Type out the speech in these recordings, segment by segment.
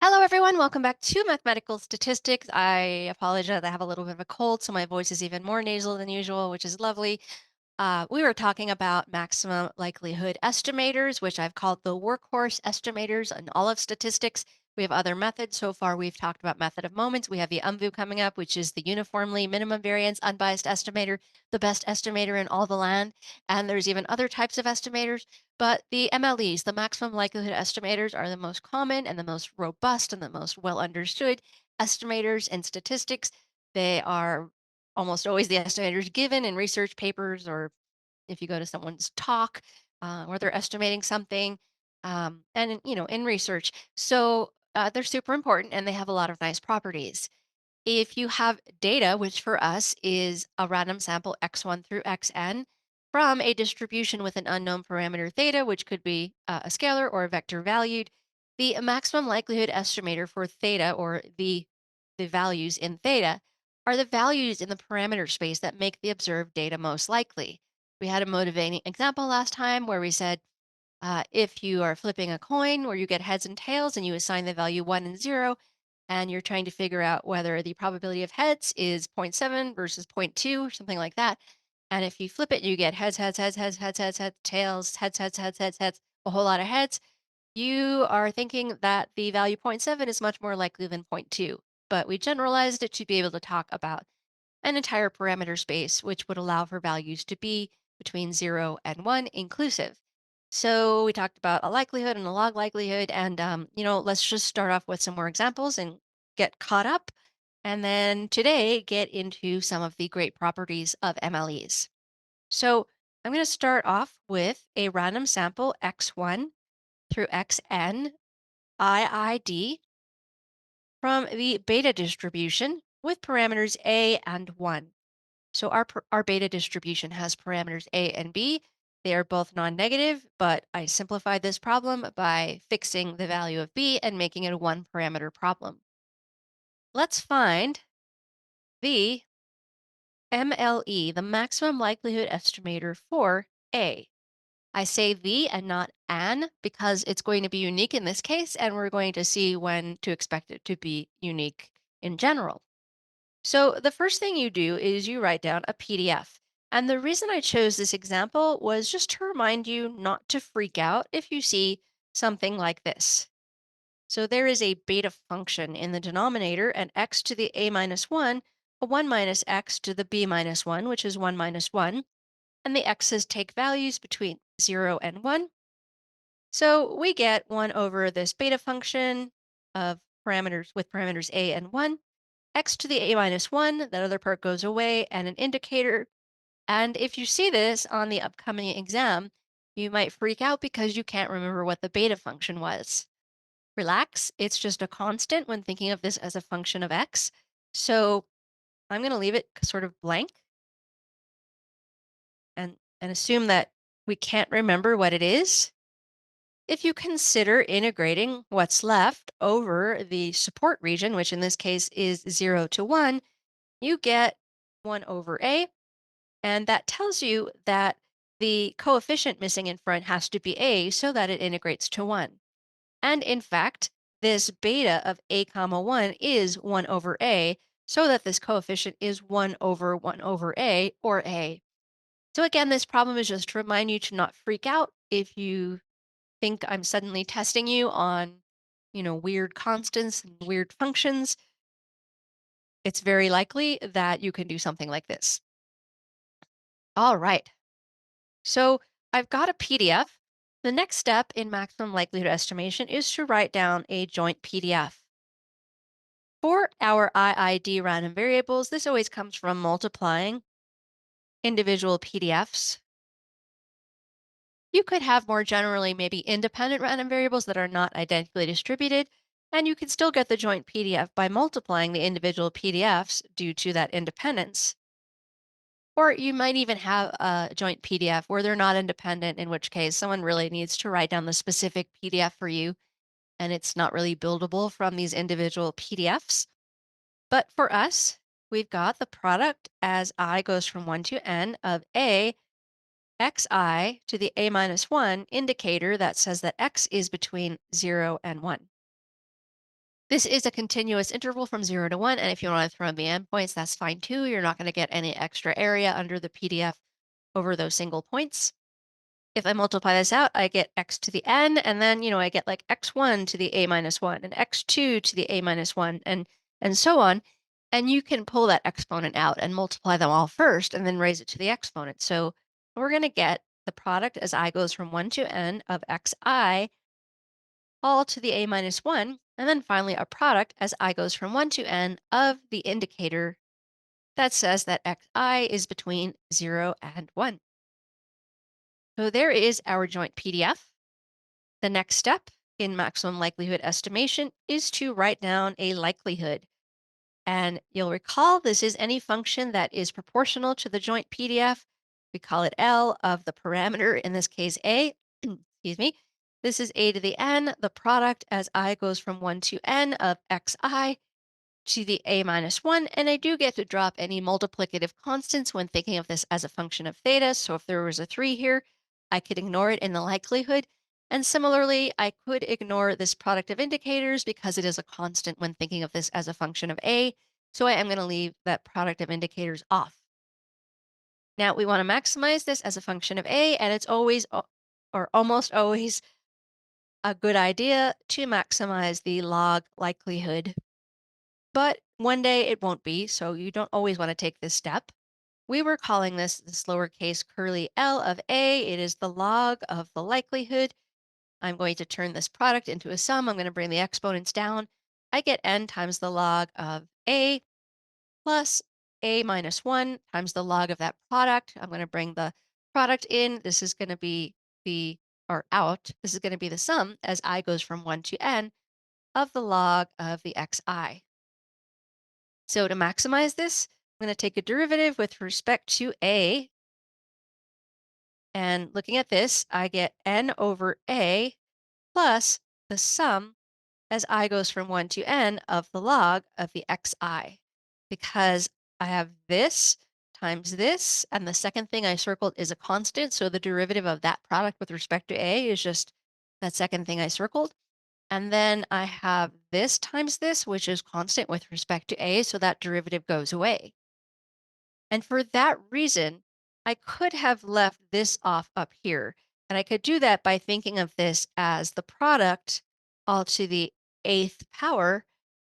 Hello, everyone. Welcome back to Mathematical Statistics. I apologize. I have a little bit of a cold, so my voice is even more nasal than usual, which is lovely. We were talking about maximum likelihood estimators, which I've called the workhorse estimators in all of statistics. We have other methods. So far, we've talked about method of moments. We have the UMVU coming up, which is the uniformly minimum variance unbiased estimator, the best estimator in all the land. And there's even other types of estimators. But the MLEs, the maximum likelihood estimators, are the most common and the most robust and the most well understood estimators in statistics. They are almost always the estimators given in research papers, or if you go to someone's talk where they're estimating something, and in research. So they're super important and they have a lot of nice properties. If you have data, which for us is a random sample x1 through xn from a distribution with an unknown parameter theta, which could be a scalar or a vector valued, the maximum likelihood estimator for theta, or the values in theta, are the values in the parameter space that make the observed data most likely. We had a motivating example last time where we said if you are flipping a coin where you get heads and tails and you assign the value 1 and 0, and you're trying to figure out whether the probability of heads is zero point 0.7 versus zero point 0.2 or something like that. And if you flip it, you get heads, heads, heads, heads, heads, heads, heads, tails, heads, heads, heads, heads, heads, a whole lot of heads. You are thinking that the value zero point 0.7 is much more likely than zero point 0.2, but we generalized it to be able to talk about an entire parameter space, which would allow for values to be between 0 and 1 inclusive. So we talked about a likelihood and a log likelihood, and let's just start off with some more examples and get caught up, and then today get into some of the great properties of MLEs. So I'm going to start off with a random sample x1 through xn IID from the beta distribution with parameters a and 1. So our beta distribution has parameters a and b. They are both non-negative, but I simplified this problem by fixing the value of b and making it a one parameter problem. Let's find the MLE, the maximum likelihood estimator for a. I say the and not an because it's going to be unique in this case, and we're going to see when to expect it to be unique in general. So the first thing you do is you write down a PDF. And the reason I chose this example was just to remind you not to freak out if you see something like this. So there is a beta function in the denominator, and x to the a minus 1, a 1 minus x to the b minus 1, which is 1 minus 1, and the x's take values between 0 and 1. So we get 1 over this beta function of parameters with parameters a and 1, x to the a minus 1, that other part goes away, and an indicator. And if you see this on the upcoming exam, you might freak out because you can't remember what the beta function was. Relax, it's just a constant when thinking of this as a function of x. So I'm going to leave it sort of blank and assume that we can't remember what it is. If you consider integrating what's left over the support region, which in this case is 0 to 1, you get 1 over a, and that tells you that the coefficient missing in front has to be a so that it integrates to 1. And in fact, this beta of a comma 1 is 1 over a, so that this coefficient is 1 over a, or a. So again, this problem is just to remind you to not freak out if you think I'm suddenly testing you on, weird constants and weird functions. It's very likely that you can do something like this. All right. So I've got a PDF. The next step in maximum likelihood estimation is to write down a joint PDF. For our IID random variables, this always comes from multiplying individual PDFs. You could have more generally maybe independent random variables that are not identically distributed, and you can still get the joint PDF by multiplying the individual PDFs due to that independence. Or you might even have a joint PDF where they're not independent, in which case someone really needs to write down the specific PDF for you, and it's not really buildable from these individual PDFs. But for us, we've got the product as I goes from 1 to n of a xi to the a minus 1 indicator that says that x is between 0 and 1. This is a continuous interval from 0 to 1, and if you want to throw in the endpoints, that's fine too. You're not going to get any extra area under the PDF over those single points. If I multiply this out, I get x to the n, and then, I get like x1 to the a minus 1, and x2 to the a minus 1, and so on. And you can pull that exponent out and multiply them all first, and then raise it to the exponent. So we're going to get the product as I goes from 1 to n of xi all to the a minus 1, and then finally a product as I goes from 1 to n of the indicator that says that xi is between 0 and 1. So there is our joint PDF. The next step in maximum likelihood estimation is to write down a likelihood. And you'll recall this is any function that is proportional to the joint PDF. We call it L of the parameter, in this case A. Excuse me. This is a to the n, the product as I goes from 1 to n of xi to the a minus 1, and I do get to drop any multiplicative constants when thinking of this as a function of theta. So if there was a 3 here, I could ignore it in the likelihood. And similarly, I could ignore this product of indicators because it is a constant when thinking of this as a function of a. So I am going to leave that product of indicators off. Now we want to maximize this as a function of a, and it's always or almost always a good idea to maximize the log likelihood. But one day it won't be, so you don't always want to take this step. We were calling this lowercase curly l of a. It is the log of the likelihood. I'm going to turn this product into a sum. I'm going to bring the exponents down. I get n times the log of a plus a minus 1 times the log of that product. I'm going to bring the product in. This is going to be or out. This is going to be the sum as I goes from 1 to n of the log of the xi. So to maximize this, I'm going to take a derivative with respect to a. And looking at this, I get n over a plus the sum as I goes from 1 to n of the log of the xi. Because I have this times this, and the second thing I circled is a constant, so the derivative of that product with respect to a is just that second thing I circled. And then I have this times this, which is constant with respect to a, so that derivative goes away. And for that reason, I could have left this off up here. And I could do that by thinking of this as the product all to the eighth power,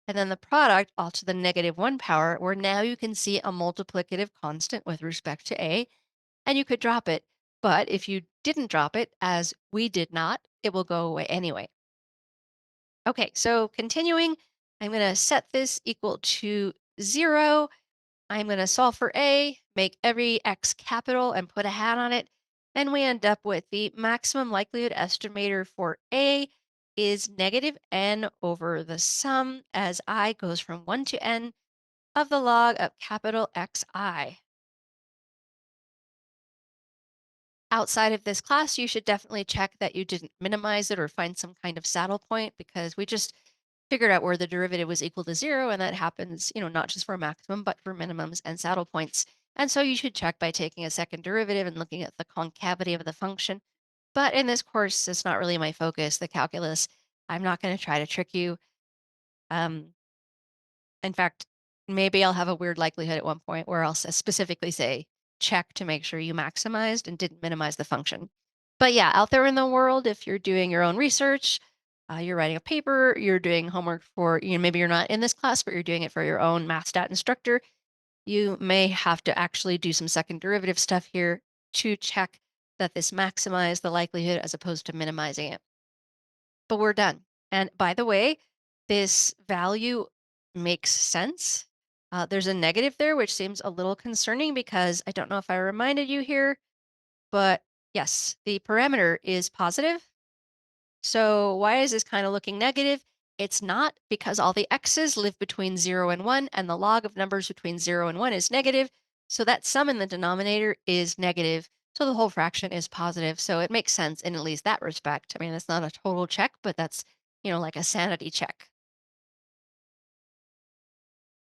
and then the product all to the -1 power, where now you can see a multiplicative constant with respect to a, and you could drop it. But if you didn't drop it, as we did not, it will go away anyway. Okay, so continuing, I'm going to set this equal to 0. I'm going to solve for a, make every x capital, and put a hat on it. Then we end up with the maximum likelihood estimator for a is negative n over the sum as I goes from 1 to n of the log of capital Xi. Outside of this class, you should definitely check that you didn't minimize it or find some kind of saddle point, because we just figured out where the derivative was equal to 0, and that happens, not just for maximum, but for minimums and saddle points. And so you should check by taking a second derivative and looking at the concavity of the function. But in this course, it's not really my focus, the calculus. I'm not going to try to trick you. Um, in fact, maybe I'll have a weird likelihood at one point where I'll specifically say, check to make sure you maximized and didn't minimize the function. But yeah, out there in the world, if you're doing your own research, you're writing a paper, you're doing homework for, maybe you're not in this class, but you're doing it for your own math stat instructor, you may have to actually do some second derivative stuff here to check that this maximized the likelihood as opposed to minimizing it. But we're done. And by the way, this value makes sense. There's a negative there, which seems a little concerning because I don't know if I reminded you here, but yes, the parameter is positive. So why is this kind of looking negative? It's not, because all the x's live between 0 and 1, and the log of numbers between 0 and 1 is negative. So that sum in the denominator is negative. So the whole fraction is positive. So it makes sense in at least that respect. I mean, it's not a total check, but that's, like a sanity check.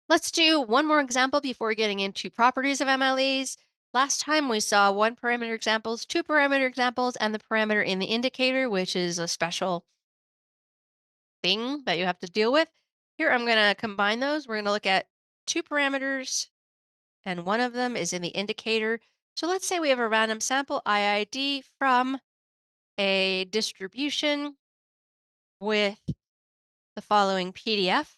Let's do one more example before getting into properties of MLEs. Last time we saw one parameter examples, two parameter examples, and the parameter in the indicator, which is a special thing that you have to deal with. Here I'm going to combine those. We're going to look at two parameters, and one of them is in the indicator. So let's say we have a random sample IID from a distribution with the following PDF.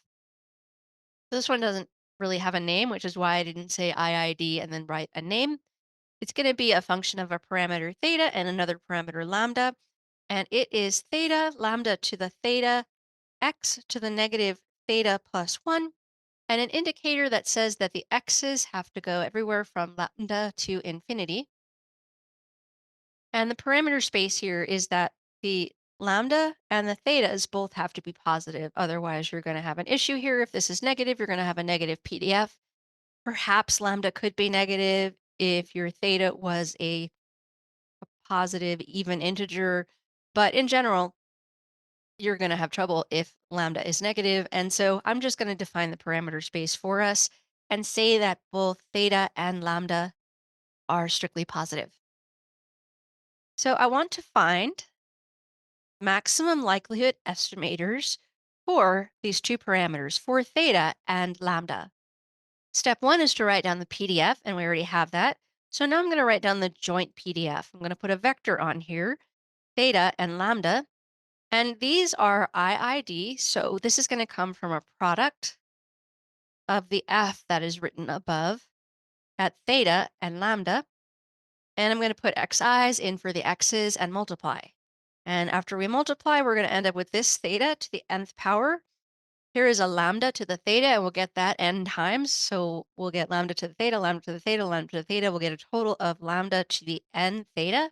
This one doesn't really have a name, which is why I didn't say IID and then write a name. It's going to be a function of a parameter theta and another parameter lambda. And it is theta lambda to the theta x to the negative theta plus 1, and an indicator that says that the x's have to go everywhere from lambda to infinity. And the parameter space here is that the lambda and the thetas both have to be positive. Otherwise, you're going to have an issue here. If this is negative, you're going to have a negative PDF. Perhaps lambda could be negative if your theta was a positive even integer. But in general, you're going to have trouble if lambda is negative. And so I'm just going to define the parameter space for us and say that both theta and lambda are strictly positive. So I want to find maximum likelihood estimators for these two parameters, for theta and lambda. Step one is to write down the PDF, and we already have that. So now I'm going to write down the joint PDF. I'm going to put a vector on here, theta and lambda, and these are IID. So this is going to come from a product of the F that is written above at theta and lambda. And I'm going to put xi's in for the x's and multiply. And after we multiply, we're going to end up with this theta to the nth power. Here is a lambda to the theta, and we'll get that n times. So we'll get lambda to the theta, lambda to the theta, lambda to the theta. We'll get a total of lambda to the n theta.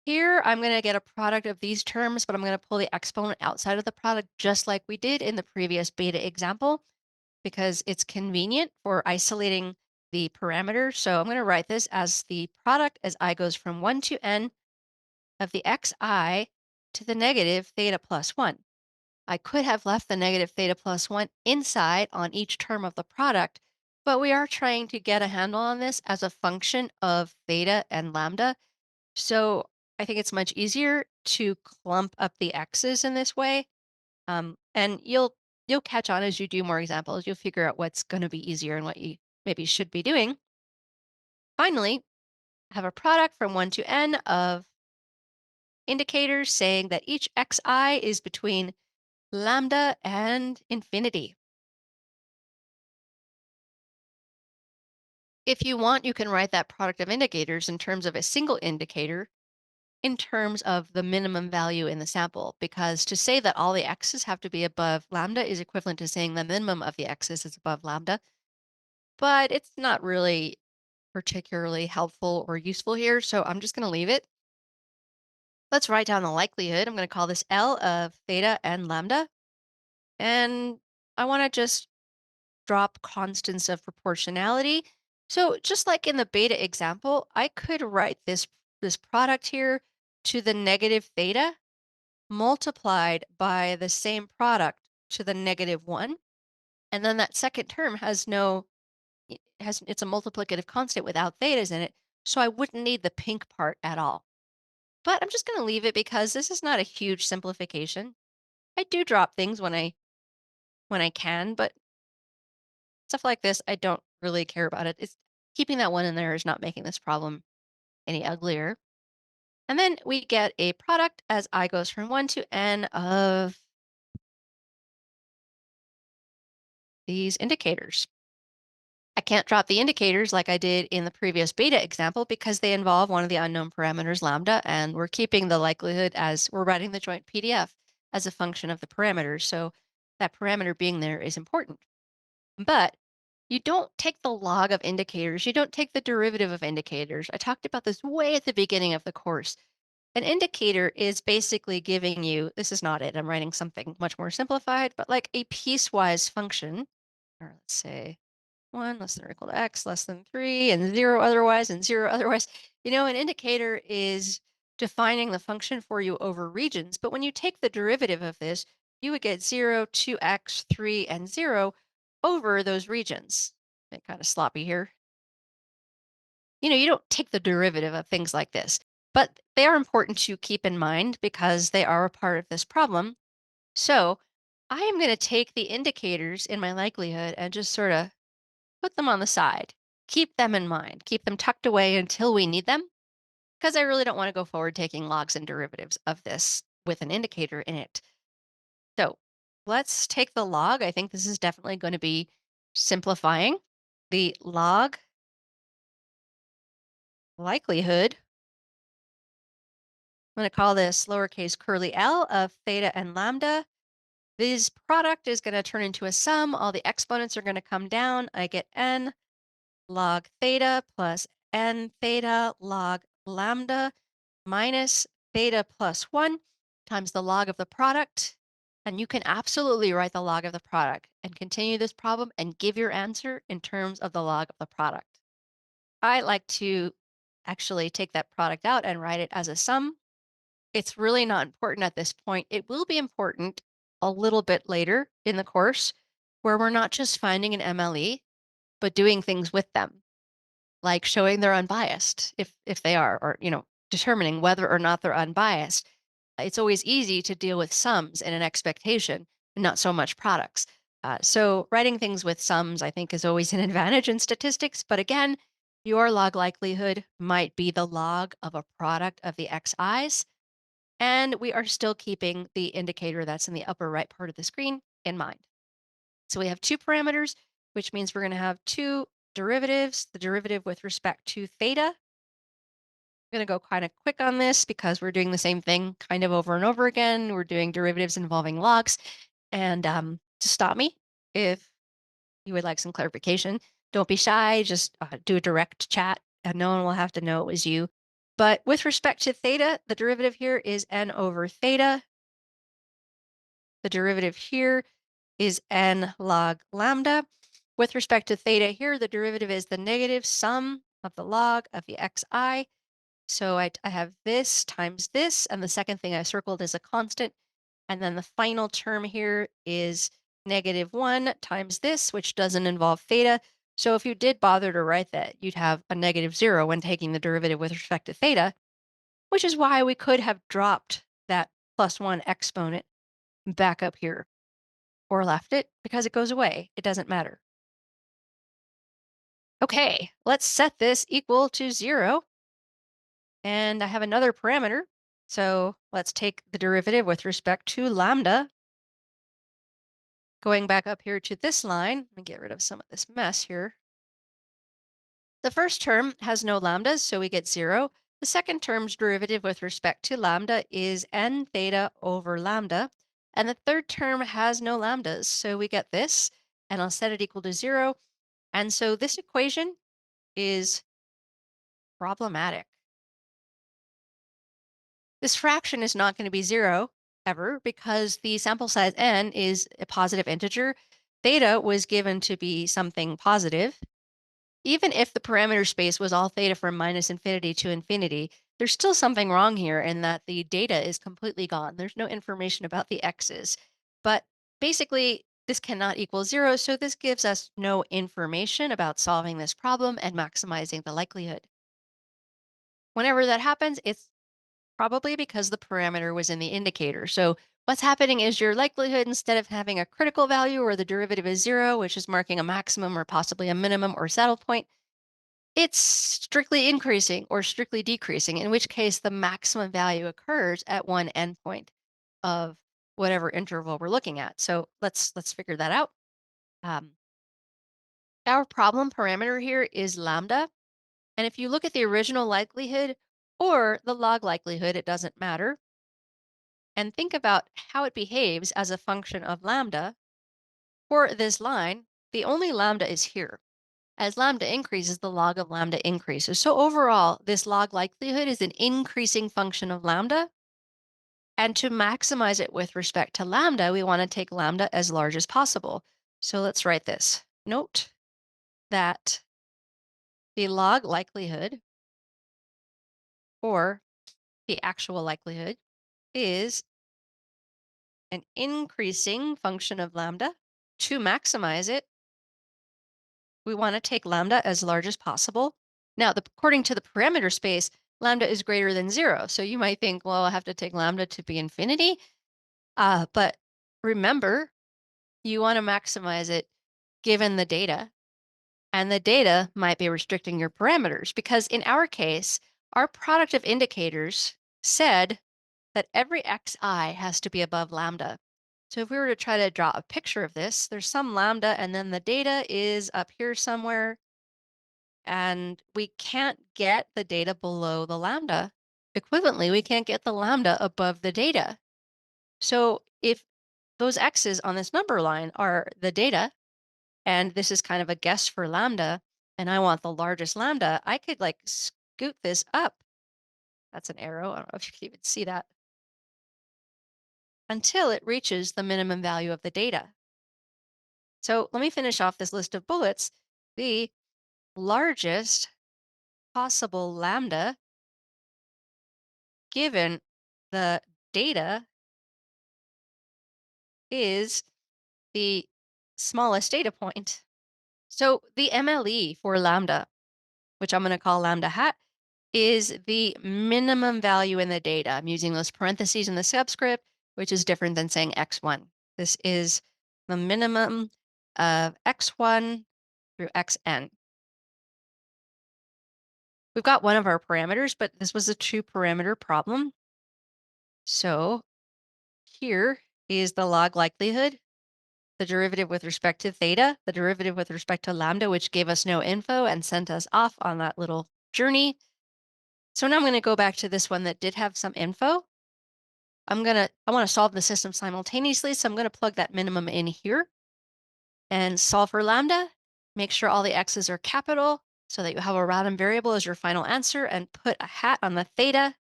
Here, I'm going to get a product of these terms, but I'm going to pull the exponent outside of the product just like we did in the previous beta example, because it's convenient for isolating the parameter. So I'm going to write this as the product as I goes from 1 to n of the xi to the negative theta plus 1. I could have left the negative theta plus 1 inside on each term of the product, but we are trying to get a handle on this as a function of theta and lambda. So I think it's much easier to clump up the x's in this way. And you'll catch on as you do more examples. You'll figure out what's going to be easier and what you maybe should be doing. Finally, have a product from 1 to n of indicators saying that each xi is between lambda and infinity. If you want, you can write that product of indicators in terms of a single indicator in terms of the minimum value in the sample, because to say that all the x's have to be above lambda is equivalent to saying the minimum of the x's is above lambda, but it's not really particularly helpful or useful here, so I'm just going to leave it. Let's write down the likelihood. I'm going to call this L of theta and lambda, and I want to just drop constants of proportionality. So just like in the beta example, I could write this product here to the negative theta multiplied by the same product to the negative 1. And then that second term has no, it's a multiplicative constant without thetas in it. So I wouldn't need the pink part at all. But I'm just going to leave it because this is not a huge simplification. I do drop things when I can, but stuff like this, I don't really care about it. It's keeping that one in there is not making this problem any uglier. And then we get a product as I goes from 1 to n of these indicators. I can't drop the indicators like I did in the previous beta example because they involve one of the unknown parameters lambda, and we're keeping the likelihood as we're writing the joint PDF as a function of the parameters. So that parameter being there is important. But you don't take the log of indicators. You don't take the derivative of indicators. I talked about this way at the beginning of the course. An indicator is basically giving you, this is not it, I'm writing something much more simplified, but like a piecewise function, or let's say 1 less than or equal to x less than 3 and 0 otherwise and 0 otherwise. An indicator is defining the function for you over regions, but when you take the derivative of this, you would get 0, 2x, 3, and 0 over those regions. Kind of sloppy here. You don't take the derivative of things like this, but they are important to keep in mind because they are a part of this problem. So I am going to take the indicators in my likelihood and just sort of put them on the side. Keep them in mind. Keep them tucked away until we need them, because I really don't want to go forward taking logs and derivatives of this with an indicator in it. So let's take the log. I think this is definitely going to be simplifying. The log likelihood, I'm going to call this lowercase curly l of theta and lambda. This product is going to turn into a sum. All the exponents are going to come down. I get n log theta plus n theta log lambda minus theta plus 1 times the log of the product. And you can absolutely write the log of the product and continue this problem and give your answer in terms of the log of the product. I like to actually take that product out and write it as a sum. It's really not important at this point. It will be important a little bit later in the course where we're not just finding an MLE, but doing things with them, like showing they're unbiased if they are, or determining whether or not they're unbiased. It's always easy to deal with sums in an expectation and not so much products. So writing things with sums, I think, is always an advantage in statistics. But again, your log likelihood might be the log of a product of the xi's, and we are still keeping the indicator that's in the upper right part of the screen in mind. So we have two parameters, which means we're going to have two derivatives, the derivative with respect to theta. I'm going to go kind of quick on this because we're doing the same thing kind of over and over again. We're doing derivatives involving logs. And to stop me if you would like some clarification, don't be shy. Just do a direct chat and no one will have to know it was you. But with respect to theta, the derivative here is n over theta. The derivative here is n log lambda. With respect to theta here, the derivative is the negative sum of the log of the xi. So I have this times this, and the second thing I circled is a constant. And then the final term here is -1 times this, which doesn't involve theta. So if you did bother to write that, you'd have a -0 when taking the derivative with respect to theta, which is why we could have dropped that +1 exponent back up here or left it because it goes away. It doesn't matter. Okay, let's set this equal to 0. And I have another parameter. So let's take the derivative with respect to lambda. Going back up here to this line, let me get rid of some of this mess here. The first term has no lambdas, so we get 0. The second term's derivative with respect to lambda is n theta over lambda. And the third term has no lambdas, so we get this, and I'll set it equal to 0. And so this equation is problematic. This fraction is not going to be 0 ever because the sample size n is a positive integer. Theta was given to be something positive. Even if the parameter space was all theta from -infinity to infinity, there's still something wrong here in that the data is completely gone. There's no information about the x's. But basically, this cannot equal 0, so this gives us no information about solving this problem and maximizing the likelihood. Whenever that happens, it's probably because the parameter was in the indicator. So what's happening is your likelihood, instead of having a critical value where the derivative is 0, which is marking a maximum or possibly a minimum or saddle point, it's strictly increasing or strictly decreasing, in which case the maximum value occurs at one endpoint of whatever interval we're looking at. So let's figure that out. Um, our problem parameter here is lambda. And if you look at the original likelihood or the log likelihood, it doesn't matter, and think about how it behaves as a function of lambda. For this line, the only lambda is here. As lambda increases, the log of lambda increases. So overall, this log likelihood is an increasing function of lambda. And to maximize it with respect to lambda, we want to take lambda as large as possible. So let's write this. Note that the log likelihood, or the actual likelihood, is an increasing function of lambda. To maximize it, we want to take lambda as large as possible. Now, according to the parameter space, lambda is greater than 0. So you might think, well, I have to take lambda to be infinity. But remember, You want to maximize it given the data, and the data might be restricting your parameters because in our case, our product of indicators said that every xi has to be above lambda. So if we were to try to draw a picture of this, there's some lambda and then the data is up here somewhere, and we can't get the data below the lambda. Equivalently, we can't get the lambda above the data. So if those x's on this number line are the data, and this is kind of a guess for lambda, and I want the largest lambda, I could like scoot this up. That's an arrow. I don't know if you can even see that until it reaches the minimum value of the data. So let me finish off this list of bullets. The largest possible lambda given the data is the smallest data point. So the MLE for lambda, which I'm going to call lambda hat, is the minimum value in the data. I'm using those parentheses in the subscript, which is different than saying x1. This is the minimum of x1 through xn. We've got one of our parameters, but this was a two-parameter problem. So here is the log likelihood, the derivative with respect to theta, the derivative with respect to lambda, which gave us no info and sent us off on that little journey. So now I'm going to go back to this one that did have some info. I want to solve the system simultaneously, so I'm going to plug that minimum in here and solve for lambda. Make sure all the x's are capital so that you have a random variable as your final answer and put a hat on the theta.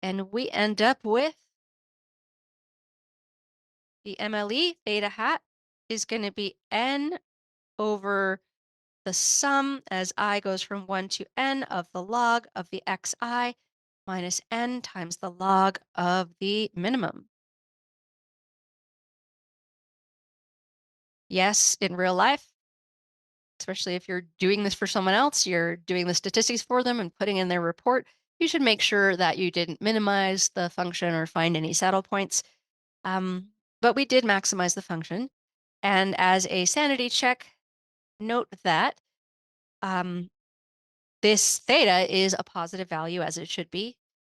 And we end up with the MLE theta hat is going to be n over the sum as I goes from 1 to n of the log of the xi minus n times the log of the minimum. Yes, in real life, especially if you're doing this for someone else, you're doing the statistics for them and putting in their report, you should make sure that you didn't minimize the function or find any saddle points. But we did maximize the function. And as a sanity check, note that um, this theta is a positive value as it should be,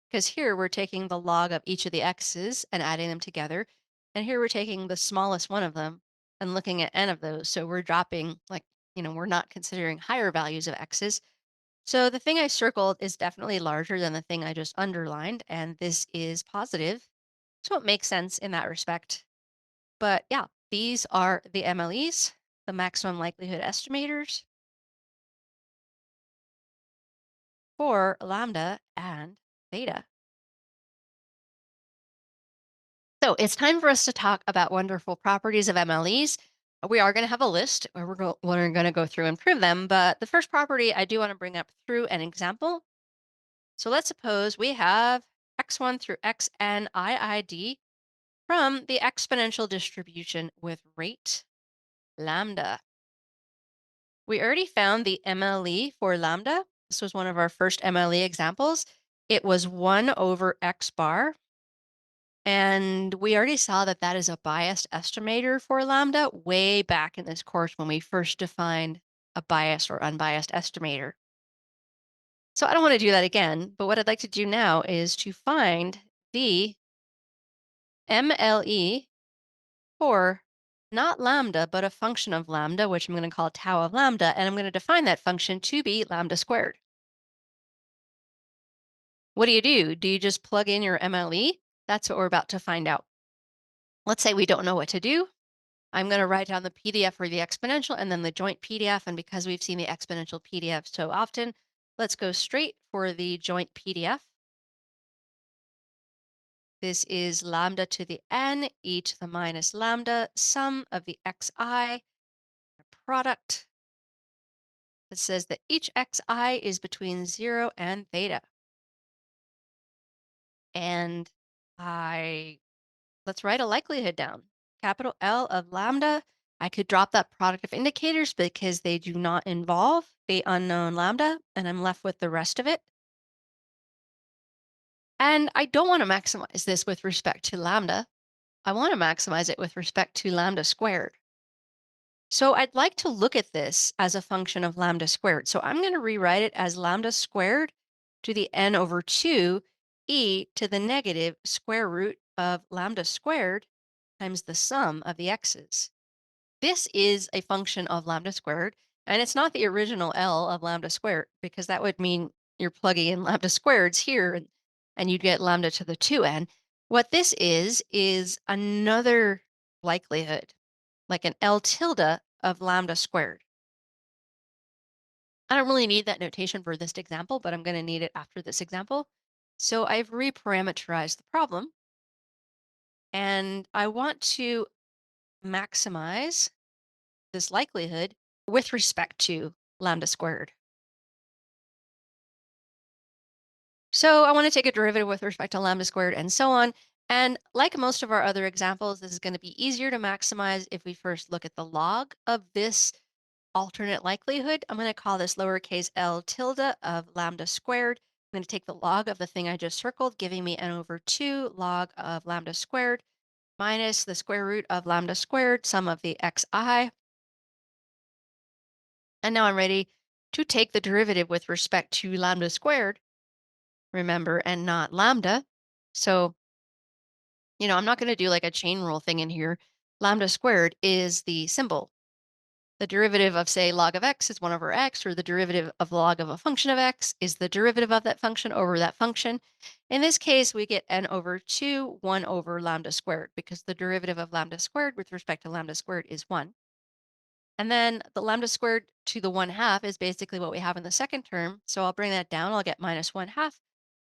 because here we're taking the log of each of the x's and adding them together. And here we're taking the smallest one of them and looking at n of those. So we're dropping, like, we're not considering higher values of x's. So the thing I circled is definitely larger than the thing I just underlined, and this is positive. So it makes sense in that respect. But yeah, these are the MLEs, the maximum likelihood estimators for lambda and theta. So it's time for us to talk about wonderful properties of MLEs. We are going to have a list where we're going to go through and prove them, but the first property I do want to bring up through an example. So let's suppose we have x1 through xn iid from the exponential distribution with rate lambda. We already found the MLE for lambda. This was one of our first MLE examples. It was 1 over x bar. And we already saw that that is a biased estimator for lambda way back in this course when we first defined a biased or unbiased estimator. So I don't want to do that again, but what I'd like to do now is to find the MLE for not lambda, but a function of lambda, which I'm going to call tau of lambda, and I'm going to define that function to be lambda squared. What do? Do you just plug in your MLE? That's what we're about to find out. Let's say we don't know what to do. I'm going to write down the PDF for the exponential and then the joint PDF. And because we've seen the exponential PDF so often, let's go straight for the joint PDF. This is lambda to the n, e to the minus lambda, sum of the xi, a product that says that each xi is between 0 and theta. And let's write a likelihood down. Capital L of lambda. I could drop that product of indicators because they do not involve the unknown lambda, and I'm left with the rest of it. And I don't want to maximize this with respect to lambda. I want to maximize it with respect to lambda squared. So I'd like to look at this as a function of lambda squared. So I'm going to rewrite it as lambda squared to the n over 2 e to the negative square root of lambda squared times the sum of the x's. This is a function of lambda squared, and it's not the original L of lambda squared because that would mean you're plugging in lambda squareds here and you'd get lambda to the 2n. What this is another likelihood, like an L tilde of lambda squared. I don't really need that notation for this example, but I'm going to need it after this example. So I've reparameterized the problem, and I want to maximize this likelihood with respect to lambda squared. So I want to take a derivative with respect to lambda squared and so on. And like most of our other examples, this is going to be easier to maximize if we first look at the log of this alternate likelihood. I'm going to call this lowercase l tilde of lambda squared. I'm going to take the log of the thing I just circled, giving me n over 2 log of lambda squared minus the square root of lambda squared, sum of the xi. And now I'm ready to take the derivative with respect to lambda squared, remember, and not lambda. So, I'm not going to do like a chain rule thing in here. Lambda squared is the symbol. The derivative of, say, log of x is 1 over x, or the derivative of log of a function of x is the derivative of that function over that function. In this case, we get n over 2, 1 over lambda squared, because the derivative of lambda squared with respect to lambda squared is 1. And then the lambda squared to the 1/2 is basically what we have in the second term. So I'll bring that down. I'll get minus 1/2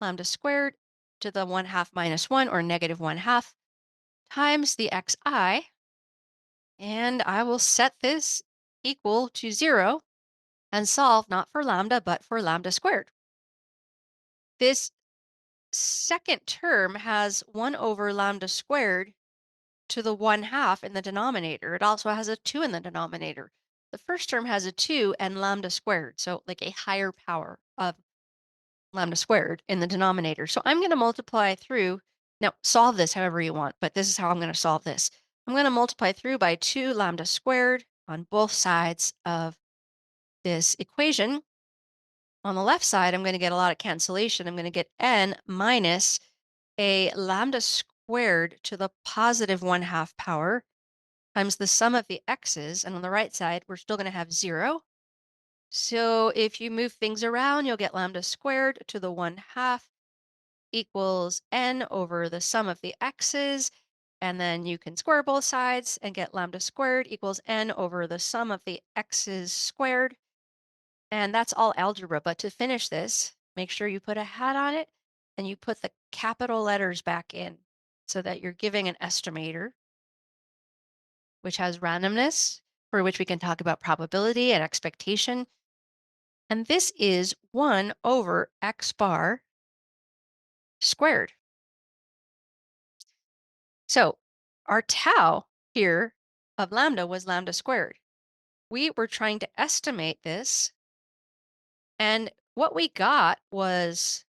lambda squared to the 1/2 minus 1, or negative 1/2, times the xi. And I will set this equal to 0 and solve not for lambda, but for lambda squared. This second term has 1 over lambda squared to the 1/2 in the denominator. It also has a 2 in the denominator. The first term has a 2 and lambda squared, so like a higher power of lambda squared in the denominator. So I'm going to multiply through. Now, solve this however you want, but this is how I'm going to solve this. I'm going to multiply through by 2 lambda squared on both sides of this equation. On the left side, I'm going to get a lot of cancellation. I'm going to get n minus a lambda squared to the positive 1/2 power times the sum of the x's. And on the right side, we're still going to have 0. So if you move things around, you'll get lambda squared to the 1/2 equals n over the sum of the x's. And then you can square both sides and get lambda squared equals n over the sum of the x's squared. And that's all algebra. But to finish this, make sure you put a hat on it and you put the capital letters back in so that you're giving an estimator, which has randomness, for which we can talk about probability and expectation. And this is 1 over x bar squared. So our tau here of lambda was lambda squared. We were trying to estimate this, and what we got was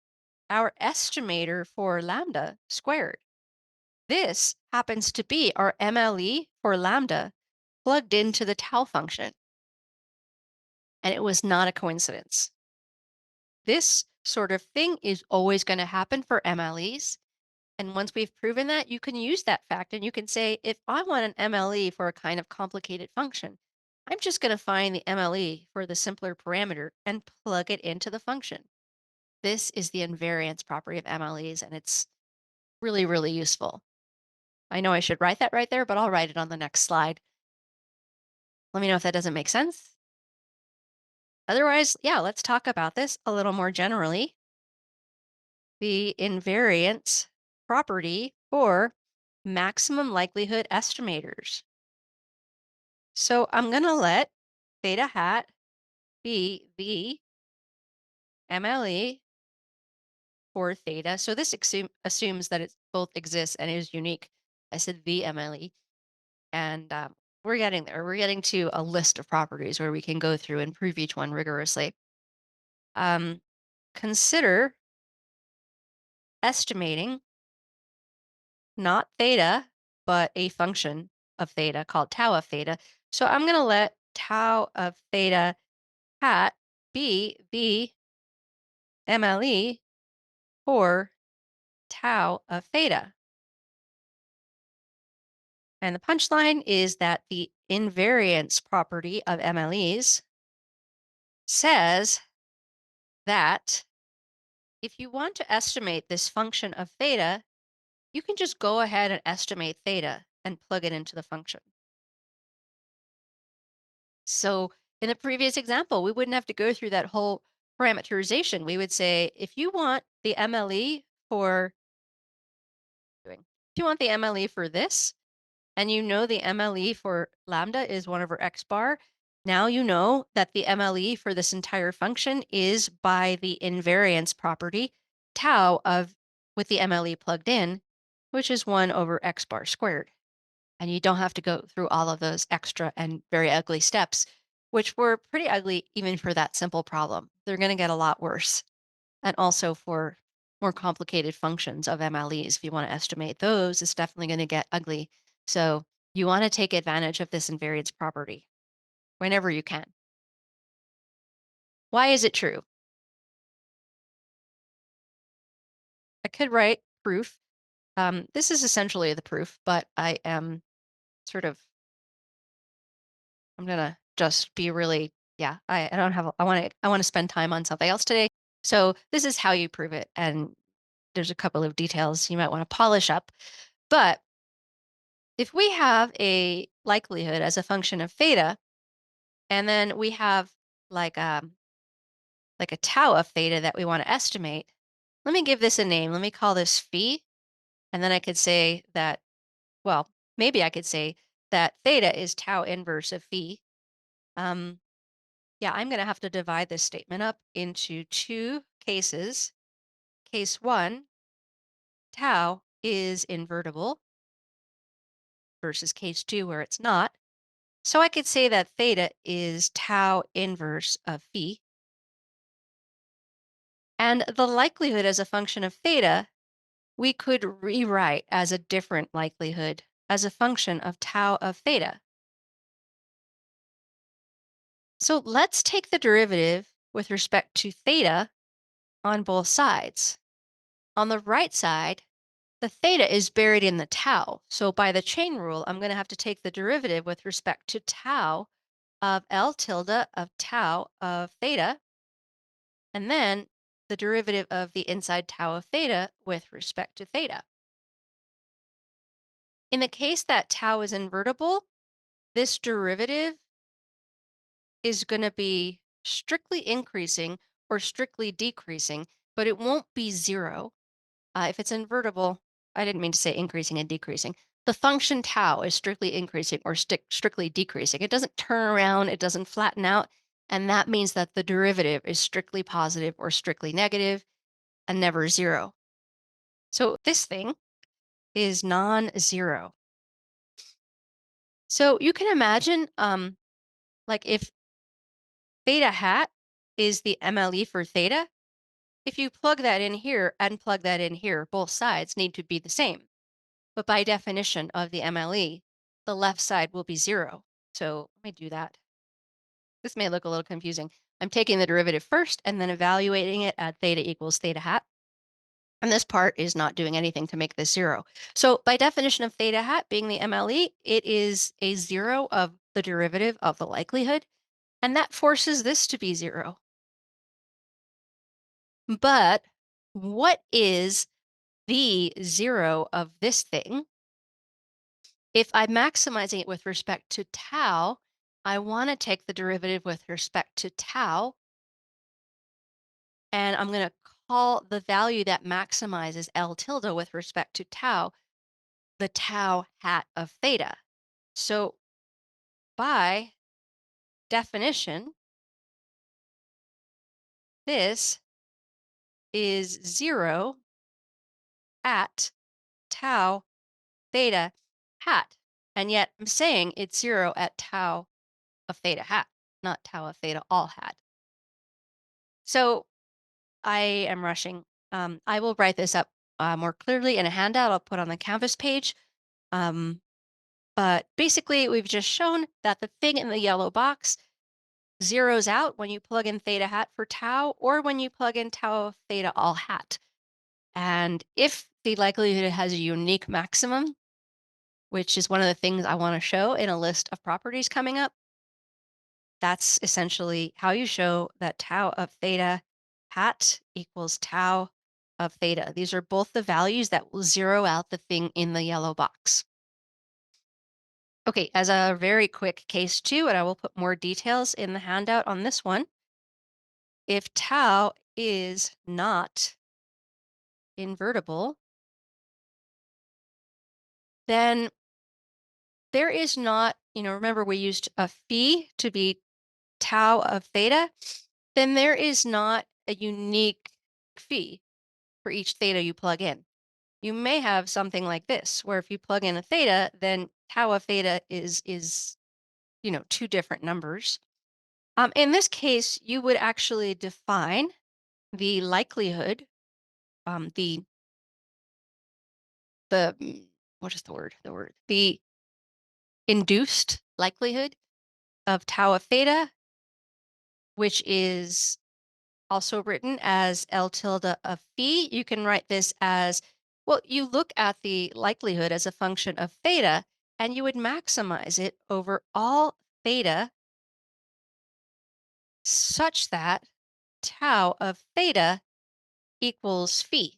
our estimator for lambda squared. This happens to be our MLE for lambda plugged into the tau function, and it was not a coincidence. This sort of thing is always going to happen for MLEs. And once we've proven that, you can use that fact and you can say, if I want an MLE for a kind of complicated function, I'm just going to find the MLE for the simpler parameter and plug it into the function. This is the invariance property of MLEs, and it's really, really useful. I know I should write that right there, but I'll write it on the next slide. Let me know if that doesn't make sense. Otherwise, yeah, let's talk about this a little more generally. The invariance property for maximum likelihood estimators. So I'm going to let theta hat be the MLE for theta. So this assumes that it both exists and is unique. I said the MLE. And we're getting there. We're getting to a list of properties where we can go through and prove each one rigorously. Um, Consider estimating not theta, but a function of theta called tau of theta. So I'm going to let tau of theta hat be the MLE for tau of theta. And the punchline is that the invariance property of MLEs says that if you want to estimate this function of theta, you can just go ahead and estimate theta and plug it into the function. So in the previous example, we wouldn't have to go through that whole parameterization. We would say, if you want the MLE for if you want the MLE for this, and you know the MLE for lambda is 1 over x bar, now you know that the MLE for this entire function is by the invariance property tau of with the MLE plugged in, which is 1 over x bar squared. And you don't have to go through all of those extra and very ugly steps, which were pretty ugly even for that simple problem. They're going to get a lot worse. And also for more complicated functions of MLEs, if you want to estimate those, it's definitely going to get ugly. So you want to take advantage of this invariance property whenever you can. Why is it true? I could write proof. This is essentially the proof, but I am sort of I'm gonna just be really, yeah, I don't have, I want to spend time on something else today. So this is how you prove it. And there's a couple of details you might want to polish up. But if we have a likelihood as a function of theta, and then we have like like a tau of theta that we want to estimate, let me give this a name. Let me call this phi. And then I could say that, well, maybe I could say that theta is tau inverse of phi. Um, Yeah, I'm going to have to divide this statement up into two cases. Case one, tau is invertible versus case two where it's not. So I could say that theta is tau inverse of phi. And the likelihood as a function of theta, we could rewrite as a different likelihood as a function of tau of theta. So let's take the derivative with respect to theta on both sides. On the right side, the theta is buried in the tau. So by the chain rule, I'm going to have to take the derivative with respect to tau of L tilde of tau of theta, and then the derivative of the inside tau of theta with respect to theta. In the case that tau is invertible, this derivative is going to be strictly increasing or strictly decreasing, but it won't be zero. If it's invertible, I didn't mean to say increasing and decreasing. The function tau is strictly increasing or strictly decreasing. It doesn't turn around, it doesn't flatten out, and that means that the derivative is strictly positive or strictly negative and never zero. So this thing is non-zero. So you can imagine, like if theta hat is the MLE for theta, if you plug that in here and plug that in here, both sides need to be the same. But by definition of the MLE, the left side will be zero. So let me do that. This may look a little confusing. I'm taking the derivative first and then evaluating it at theta equals theta hat. And this part is not doing anything to make this zero. So by definition of theta hat being the MLE, it is a zero of the derivative of the likelihood. And that forces this to be zero. But what is the zero of this thing? If I'm maximizing it with respect to tau, I want to take the derivative with respect to tau, and I'm going to call the value that maximizes L tilde with respect to tau the tau hat of theta. So by definition, this is zero at tau theta hat. And yet I'm saying it's zero at tau of theta hat, not tau of theta all hat. So I am rushing. I will write this up more clearly in a handout I'll put on the Canvas page. Um, But basically, we've just shown that the thing in the yellow box zeroes out when you plug in theta hat for tau or when you plug in tau of theta all hat. And if the likelihood has a unique maximum, which is one of the things I want to show in a list of properties coming up, that's essentially how you show that tau of theta hat equals tau of theta. These are both the values that will zero out the thing in the yellow box. Okay, as a very quick case two, and I will put more details in the handout on this one. If tau is not invertible, then there is not, remember we used a phi to be tau of theta, then there is not a unique phi for each theta you plug in. You may have something like this, where if you plug in a theta, then tau of theta is two different numbers. In this case, you would actually define the likelihood, the what is the word? The induced likelihood of tau of theta, which is also written as L tilde of phi. You can write this as, well, you look at the likelihood as a function of theta, and you would maximize it over all theta such that tau of theta equals phi.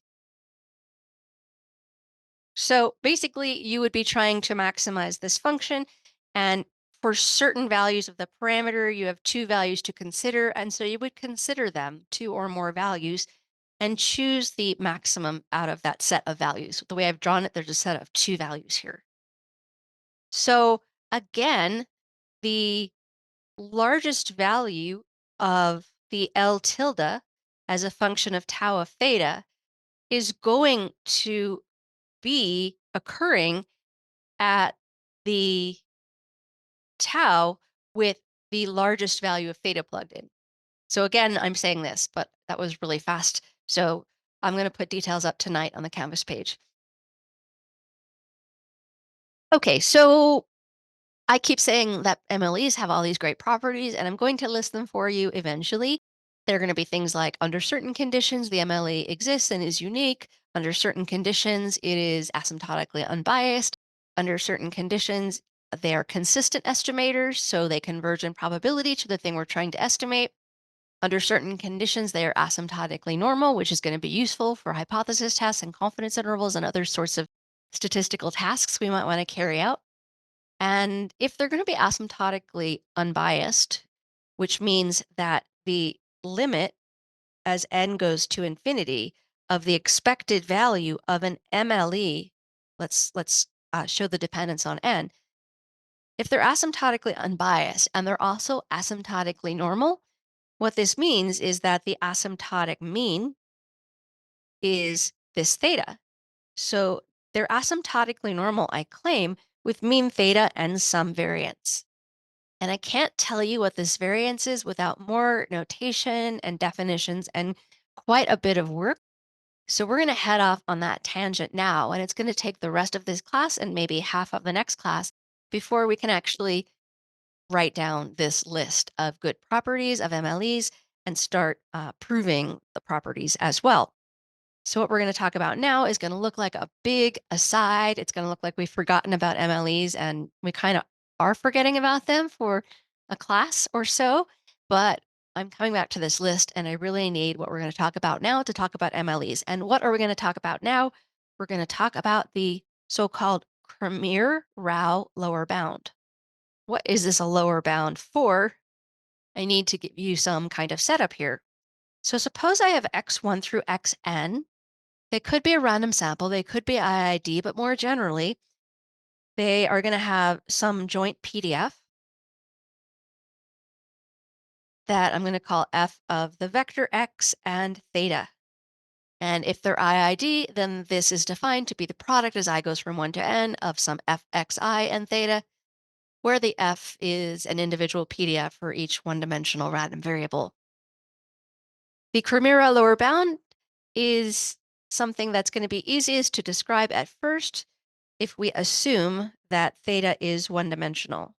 So basically, you would be trying to maximize this function, and for certain values of the parameter, you have two values to consider, and so you would consider them, two or more values, and choose the maximum out of that set of values. The way I've drawn it, there's a set of two values here. So again, the largest value of the L tilde as a function of tau of theta is going to be occurring at the tau with the largest value of theta plugged in. So again, I'm saying this, but that was really fast. So I'm going to put details up tonight on the Canvas page. Okay, so I keep saying that MLEs have all these great properties, and I'm going to list them for you eventually. They're going to be things like under certain conditions, the MLE exists and is unique. Under certain conditions, it is asymptotically unbiased. Under certain conditions, they are consistent estimators, so they converge in probability to the thing we're trying to estimate. Under certain conditions, they are asymptotically normal, which is going to be useful for hypothesis tests and confidence intervals and other sorts of statistical tasks we might want to carry out. And if they're going to be asymptotically unbiased, which means that the limit as n goes to infinity of the expected value of an MLE, let's show the dependence on n. If they're asymptotically unbiased and they're also asymptotically normal, what this means is that the asymptotic mean is this theta. So they're asymptotically normal, I claim, with mean theta and some variance. And I can't tell you what this variance is without more notation and definitions and quite a bit of work. So we're going to head off on that tangent now, and it's going to take the rest of this class and maybe half of the next class before we can actually write down this list of good properties of MLEs and start proving the properties as well. So what we're going to talk about now is going to look like a big aside. It's going to look like we've forgotten about MLEs, and we kind of are forgetting about them for a class or so, but I'm coming back to this list and I really need what we're going to talk about now to talk about MLEs. And what are we going to talk about now? We're going to talk about the so-called Cramér-Rao lower bound. What is this a lower bound for? I need to give you some kind of setup here. So suppose I have x1 through xn. They could be a random sample, they could be IID, but more generally, they are going to have some joint PDF that I'm going to call f of the vector x and theta. And if they're IID, then this is defined to be the product as I goes from 1 to n of some fxi and theta, where the f is an individual PDF for each one-dimensional random variable. The Cramér-Rao lower bound is something that's going to be easiest to describe at first if we assume that theta is one-dimensional.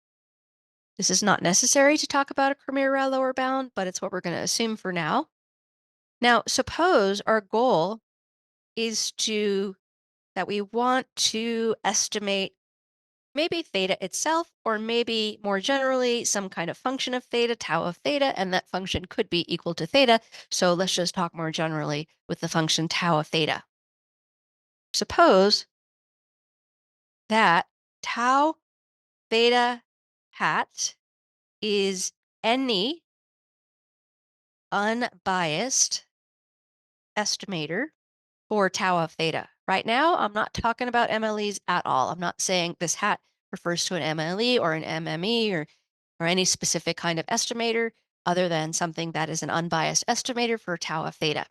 This is not necessary to talk about a Cramér-Rao lower bound, but it's what we're going to assume for now. Now, suppose our goal is that we want to estimate maybe theta itself, or maybe more generally, some kind of function of theta, tau of theta, and that function could be equal to theta. So let's just talk more generally with the function tau of theta. Suppose that tau theta hat is any unbiased estimator for tau of theta. Right now, I'm not talking about MLEs at all. I'm not saying this hat refers to an MLE or an MME or any specific kind of estimator other than something that is an unbiased estimator for tau of theta.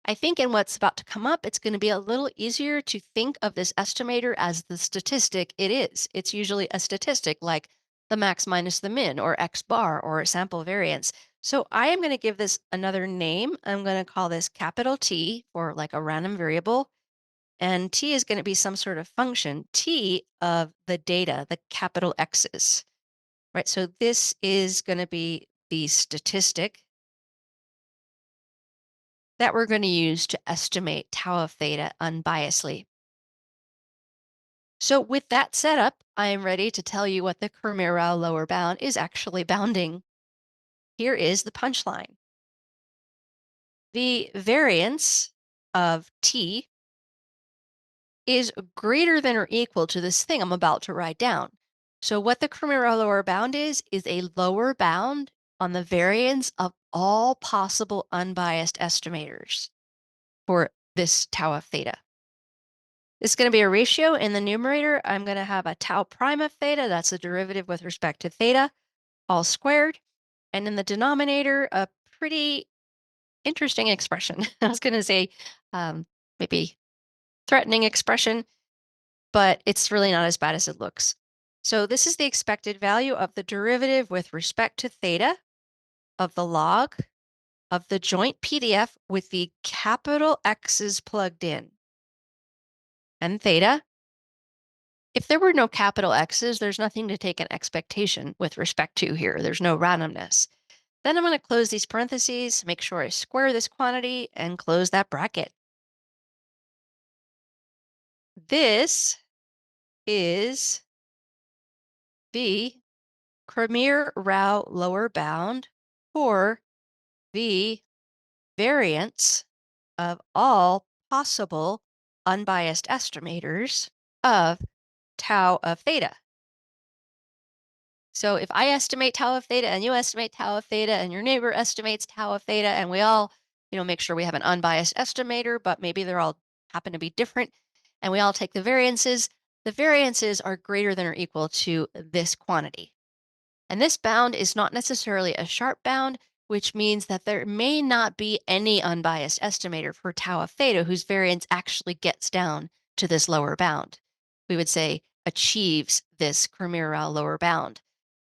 I think in what's about to come up, it's going to be a little easier to think of this estimator as the statistic it is. It's usually a statistic like the max minus the min or X bar or sample variance. So I am going to give this another name. I'm going to call this capital T for like a random variable. And T is going to be some sort of function, T of the data, the capital X's, right? So this is going to be the statistic that we're going to use to estimate tau of theta unbiasedly. So with that set up, I am ready to tell you what the Cramér-Rao lower bound is actually bounding. Here is the punchline. The variance of T is greater than or equal to this thing I'm about to write down. So what the Cramér-Rao lower bound is a lower bound on the variance of all possible unbiased estimators for this tau of theta. It's going to be a ratio. In the numerator, I'm going to have a tau prime of theta. That's the derivative with respect to theta, all squared. And in the denominator, a pretty interesting expression. I was going to say maybe threatening expression, but it's really not as bad as it looks. So this is the expected value of the derivative with respect to theta of the log of the joint PDF with the capital X's plugged in. And theta, if there were no capital X's, there's nothing to take an expectation with respect to here. There's no randomness. Then I'm going to close these parentheses, make sure I square this quantity, and close that bracket. This is the Cramér-Rao lower bound for the variance of all possible unbiased estimators of tau of theta. So if I estimate tau of theta and you estimate tau of theta and your neighbor estimates tau of theta and we all, make sure we have an unbiased estimator, but maybe they're all happen to be different and we all take the variances are greater than or equal to this quantity. And this bound is not necessarily a sharp bound, which means that there may not be any unbiased estimator for tau of theta whose variance actually gets down to this lower bound. We would say achieves this Cramér-Rao lower bound.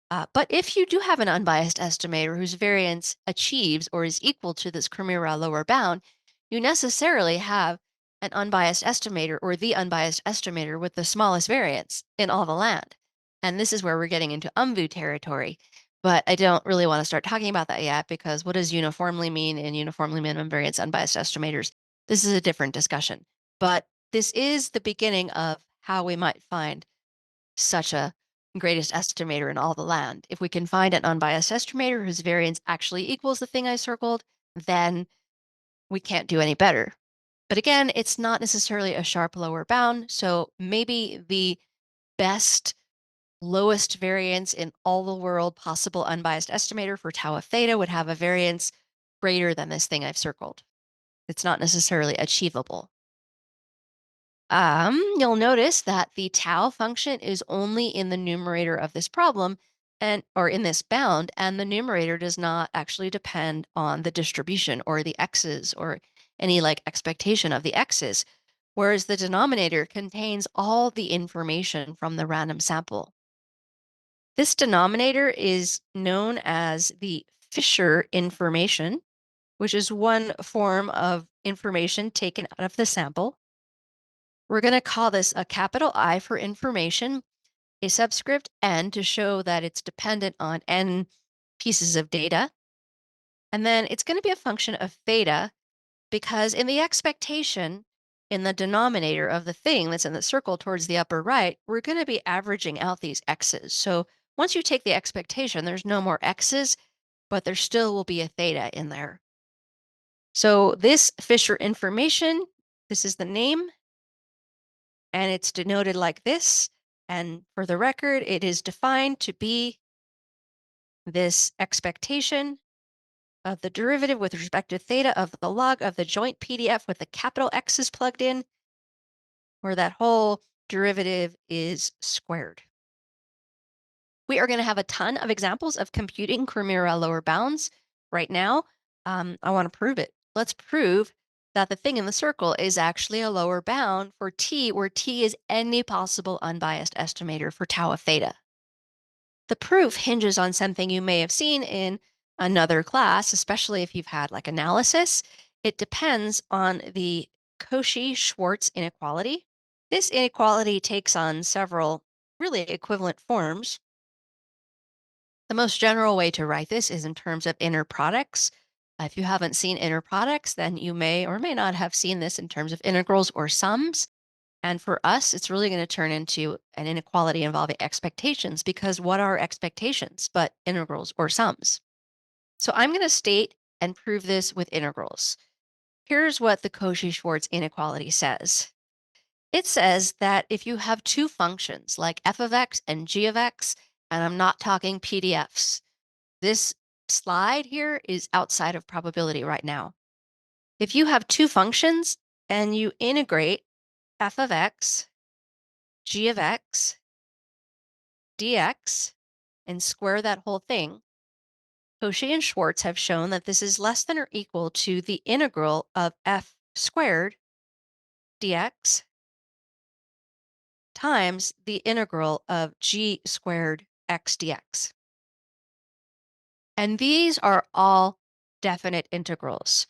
But if you do have an unbiased estimator whose variance achieves or is equal to this Cramér-Rao lower bound, you necessarily have an unbiased estimator or the unbiased estimator with the smallest variance in all the land. And this is where we're getting into UMVU territory. But I don't really want to start talking about that yet because what does uniformly mean in uniformly minimum variance unbiased estimators? This is a different discussion. But this is the beginning of how we might find such a greatest estimator in all the land. If we can find an unbiased estimator whose variance actually equals the thing I circled, then we can't do any better. But again, it's not necessarily a sharp lower bound, so maybe the best lowest variance in all the world possible unbiased estimator for tau of theta would have a variance greater than this thing I've circled. It's not necessarily achievable. You'll notice that the tau function is only in the numerator of this problem or in this bound, and the numerator does not actually depend on the distribution or the x's or any like expectation of the x's, whereas the denominator contains all the information from the random sample. This denominator is known as the Fisher information, which is one form of information taken out of the sample. We're going to call this a capital I for information, a subscript n to show that it's dependent on n pieces of data. And then it's going to be a function of theta because in the expectation, in the denominator of the thing that's in the circle towards the upper right, we're going to be averaging out these x's. So once you take the expectation, there's no more x's, but there still will be a theta in there. So this Fisher information, this is the name, and it's denoted like this. And for the record, it is defined to be this expectation of the derivative with respect to theta of the log of the joint PDF with the capital X's plugged in, where that whole derivative is squared. We are going to have a ton of examples of computing Cramér-Rao lower bounds right now. I want to prove it. Let's prove that the thing in the circle is actually a lower bound for t, where t is any possible unbiased estimator for tau of theta. The proof hinges on something you may have seen in another class, especially if you've had like analysis. It depends on the Cauchy-Schwarz inequality. This inequality takes on several really equivalent forms. The most general way to write this is in terms of inner products. If you haven't seen inner products, then you may or may not have seen this in terms of integrals or sums. And for us, it's really going to turn into an inequality involving expectations, because what are expectations but integrals or sums? So I'm going to state and prove this with integrals. Here's what the Cauchy-Schwarz inequality says. It says that if you have two functions like f of x and g of x, and I'm not talking PDFs, this slide here is outside of probability right now. If you have two functions and you integrate f of x, g of x, dx, and square that whole thing, Cauchy and Schwarz have shown that this is less than or equal to the integral of f squared dx times the integral of g squared x dx. And these are all definite integrals.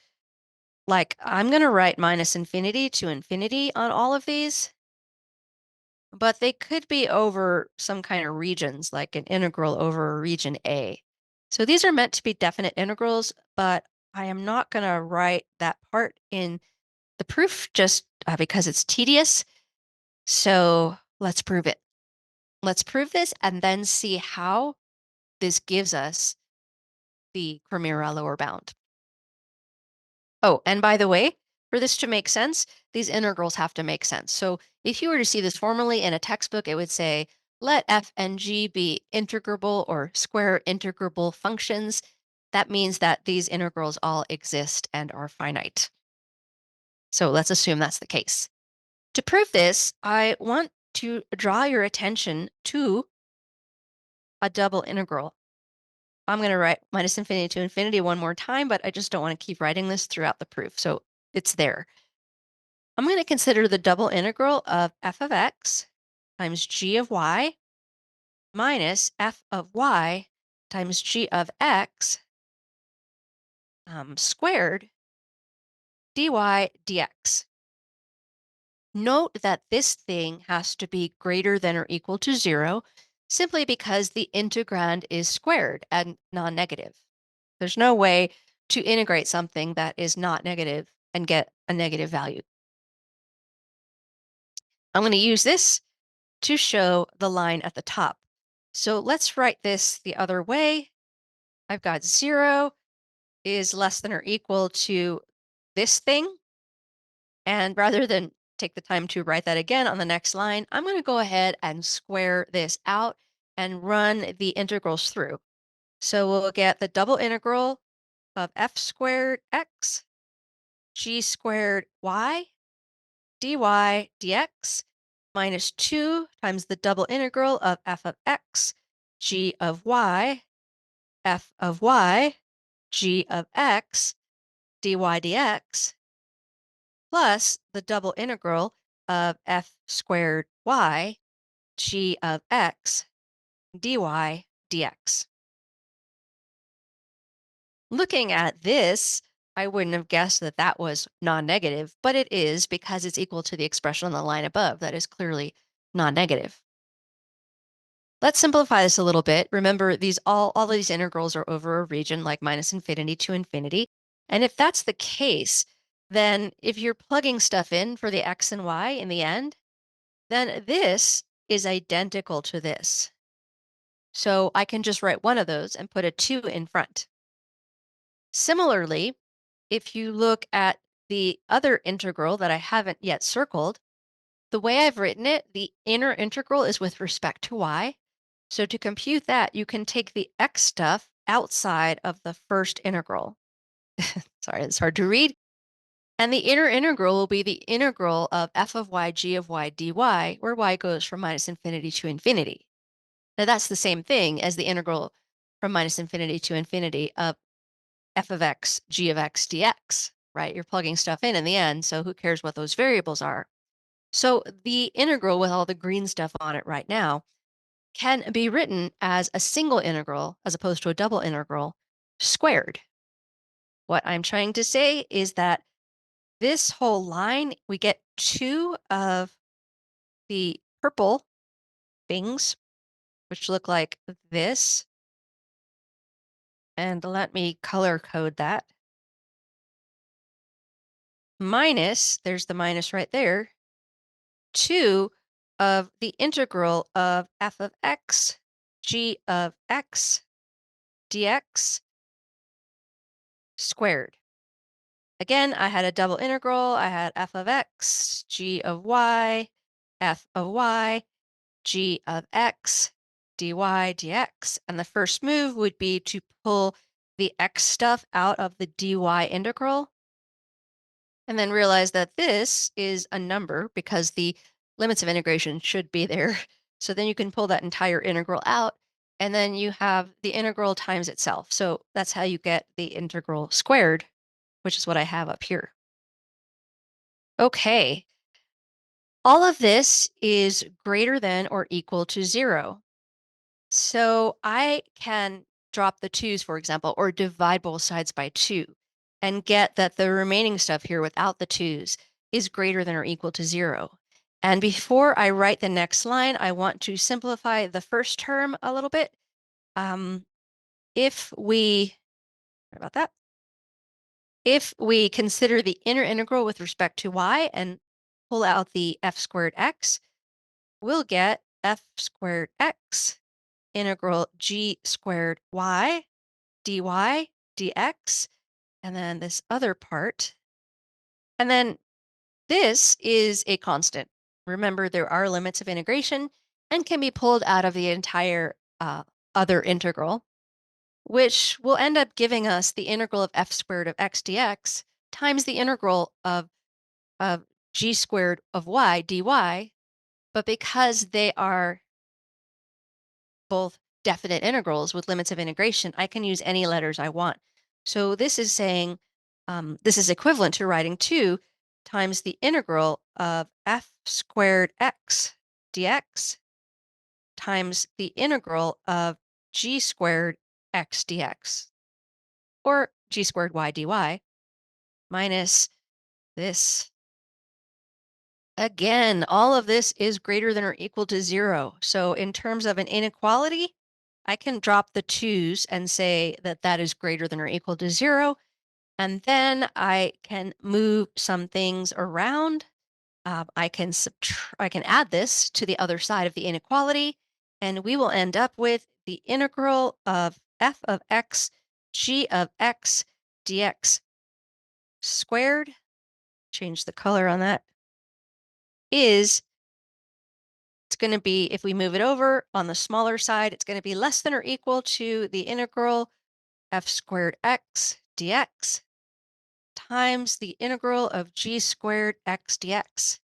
Like, I'm going to write minus infinity to infinity on all of these, but they could be over some kind of regions, like an integral over region A. So these are meant to be definite integrals, but I am not going to write that part in the proof just because it's tedious. So let's prove it. Let's prove this and then see how this gives us the Cramér-Rao lower bound. Oh, and by the way, for this to make sense, these integrals have to make sense. So if you were to see this formally in a textbook, it would say, let f and g be integrable or square integrable functions. That means that these integrals all exist and are finite. So let's assume that's the case. To prove this, I want to draw your attention to a double integral. I'm going to write minus infinity to infinity one more time, but I just don't want to keep writing this throughout the proof. So it's there. I'm going to consider the double integral of f of x times g of y minus f of y times g of x squared dy dx. Note that this thing has to be greater than or equal to 0 simply because the integrand is squared and non-negative. There's no way to integrate something that is not negative and get a negative value. I'm going to use this to show the line at the top. So let's write this the other way. I've got 0 is less than or equal to this thing. And rather than take the time to write that again on the next line, I'm going to go ahead and square this out and run the integrals through. So we'll get the double integral of f squared x, g squared y, dy dx, minus 2 times the double integral of f of x, g of y, f of y, g of x, dy dx, plus the double integral of f squared y, g of x, dy dx. Looking at this, I wouldn't have guessed that that was non-negative, but it is because it's equal to the expression on the line above that is clearly non-negative. Let's simplify this a little bit. Remember, all of these integrals are over a region like minus infinity to infinity. And if that's the case, then if you're plugging stuff in for the x and y in the end, then this is identical to this. So I can just write one of those and put a 2 in front. Similarly, if you look at the other integral that I haven't yet circled, the way I've written it, the inner integral is with respect to y. So to compute that, you can take the x stuff outside of the first integral. Sorry, it's hard to read. And the inner integral will be the integral of f of y g of y dy, where y goes from minus infinity to infinity. Now that's the same thing as the integral from minus infinity to infinity of f of x g of x dx, right? You're plugging stuff in the end, so who cares what those variables are? So the integral with all the green stuff on it right now can be written as a single integral as opposed to a double integral squared. What I'm trying to say is that this whole line, we get two of the purple things, which look like this. And let me color code that. Minus, there's the minus right there, 2 of the integral of f of x g of x dx squared. Again, I had a double integral. I had f of x, g of y, f of y, g of x, dy, dx. And the first move would be to pull the x stuff out of the dy integral and then realize that this is a number because the limits of integration should be there. So then you can pull that entire integral out, and then you have the integral times itself. So that's how you get the integral squared, which is what I have up here. Okay, all of this is greater than or equal to 0. So I can drop the 2's, for example, or divide both sides by 2 and get that the remaining stuff here without the 2's is greater than or equal to 0. And before I write the next line, I want to simplify the first term a little bit. If we, sorry about that, if we consider the inner integral with respect to y and pull out the f squared x, we'll get f squared x integral g squared y dy dx, and then this other part. And then this is a constant. Remember, there are limits of integration and can be pulled out of the entire other integral, which will end up giving us the integral of f squared of x dx times the integral of g squared of y dy. But because they are both definite integrals with limits of integration, I can use any letters I want. So this is saying this is equivalent to writing 2 times the integral of f squared x dx times the integral of g squared x dx, or g squared y dy, minus this. Again, all of this is greater than or equal to 0. So in terms of an inequality, I can drop the 2's and say that that is greater than or equal to 0. And then I can move some things around. I can add this to the other side of the inequality, and we will end up with the integral of f of x g of x dx squared. Change the color on that. It's going to be, if we move it over on the smaller side, it's going to be less than or equal to the integral f squared x dx times the integral of g squared x dx.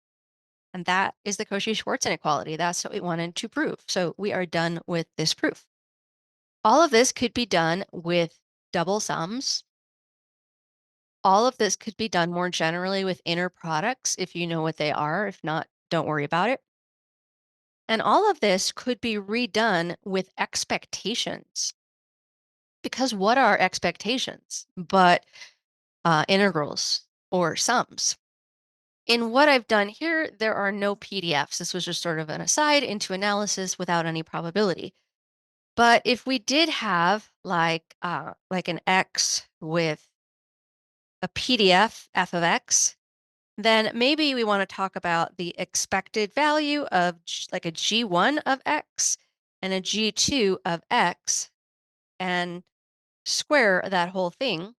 And that is the Cauchy-Schwarz inequality. That's what we wanted to prove. So we are done with this proof. All of this could be done with double sums. All of this could be done more generally with inner products if you know what they are. If not, don't worry about it. And all of this could be redone with expectations. Because what are expectations? But integrals or sums. In what I've done here, there are no PDFs. This was just sort of an aside into analysis without any probability. But if we did have like an x with a PDF f of x, then maybe we want to talk about the expected value of like a g1 of x and a g2 of x and square that whole thing.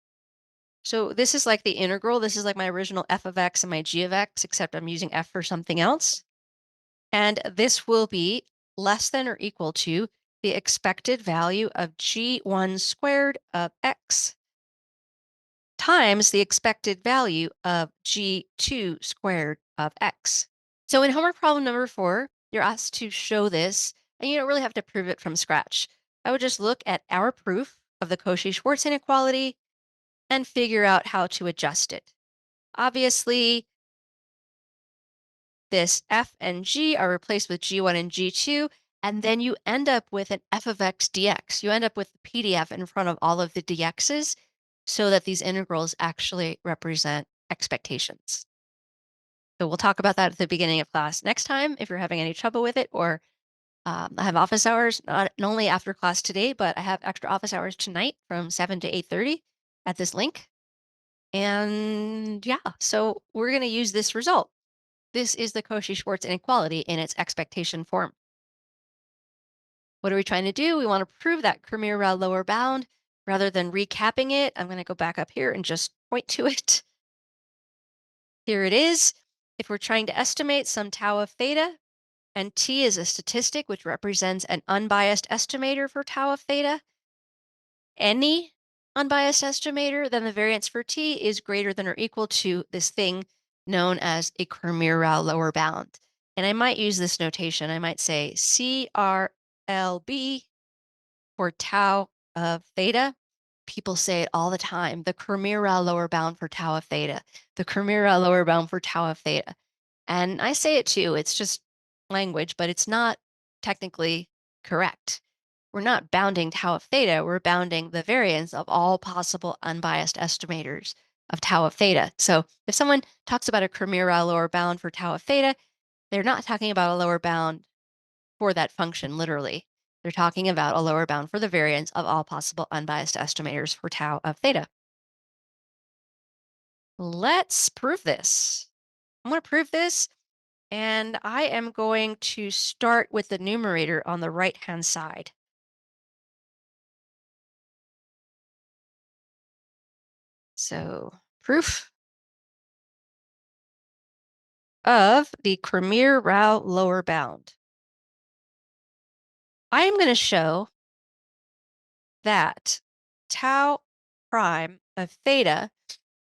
So this is like the integral. This is like my original f of x and my g of x, except I'm using f for something else. And this will be less than or equal to the expected value of g1 squared of x times the expected value of g2 squared of x. So in homework problem number 4, you're asked to show this, and you don't really have to prove it from scratch. I would just look at our proof of the Cauchy-Schwarz inequality and figure out how to adjust it. Obviously, this f and g are replaced with g1 and g2, and then you end up with an f of x dx. You end up with the PDF in front of all of the dx's so that these integrals actually represent expectations. So we'll talk about that at the beginning of class next time if you're having any trouble with it, or I have office hours, not only after class today, but I have extra office hours tonight from 7 to 8:30 at this link. And yeah, so we're going to use this result. This is the Cauchy-Schwarz inequality in its expectation form. What are we trying to do? We want to prove that Cramér-Rao lower bound. Rather than recapping it, I'm going to go back up here and just point to it. Here it is. If we're trying to estimate some tau of theta, and t is a statistic which represents an unbiased estimator for tau of theta, any unbiased estimator, then the variance for t is greater than or equal to this thing known as a Cramér-Rao lower bound. And I might use this notation. I might say CRLB for tau of theta. People say it all the time, the Cramér-Rao lower bound for tau of theta, the Cramér-Rao lower bound for tau of theta. And I say it too, it's just language, but it's not technically correct. We're not bounding tau of theta, we're bounding the variance of all possible unbiased estimators of tau of theta. So if someone talks about a Cramér-Rao lower bound for tau of theta, they're not talking about a lower bound for that function, literally. They're talking about a lower bound for the variance of all possible unbiased estimators for tau of theta. Let's prove this. I'm going to prove this, and I am going to start with the numerator on the right-hand side. So, proof of the Cramér-Rao lower bound. I am going to show that tau prime of theta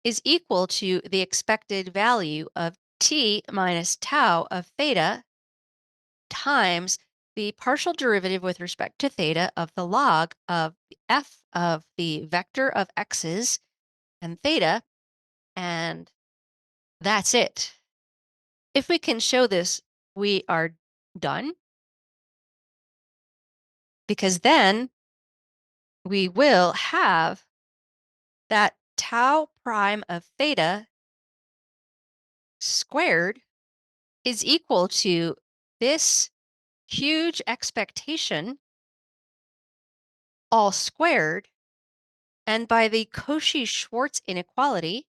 is equal to the expected value of t minus tau of theta times the partial derivative with respect to theta of the log of f of the vector of x's and theta, and that's it. If we can show this, we are done, because then we will have that tau prime of theta squared is equal to this huge expectation all squared, and by the Cauchy-Schwarz inequality,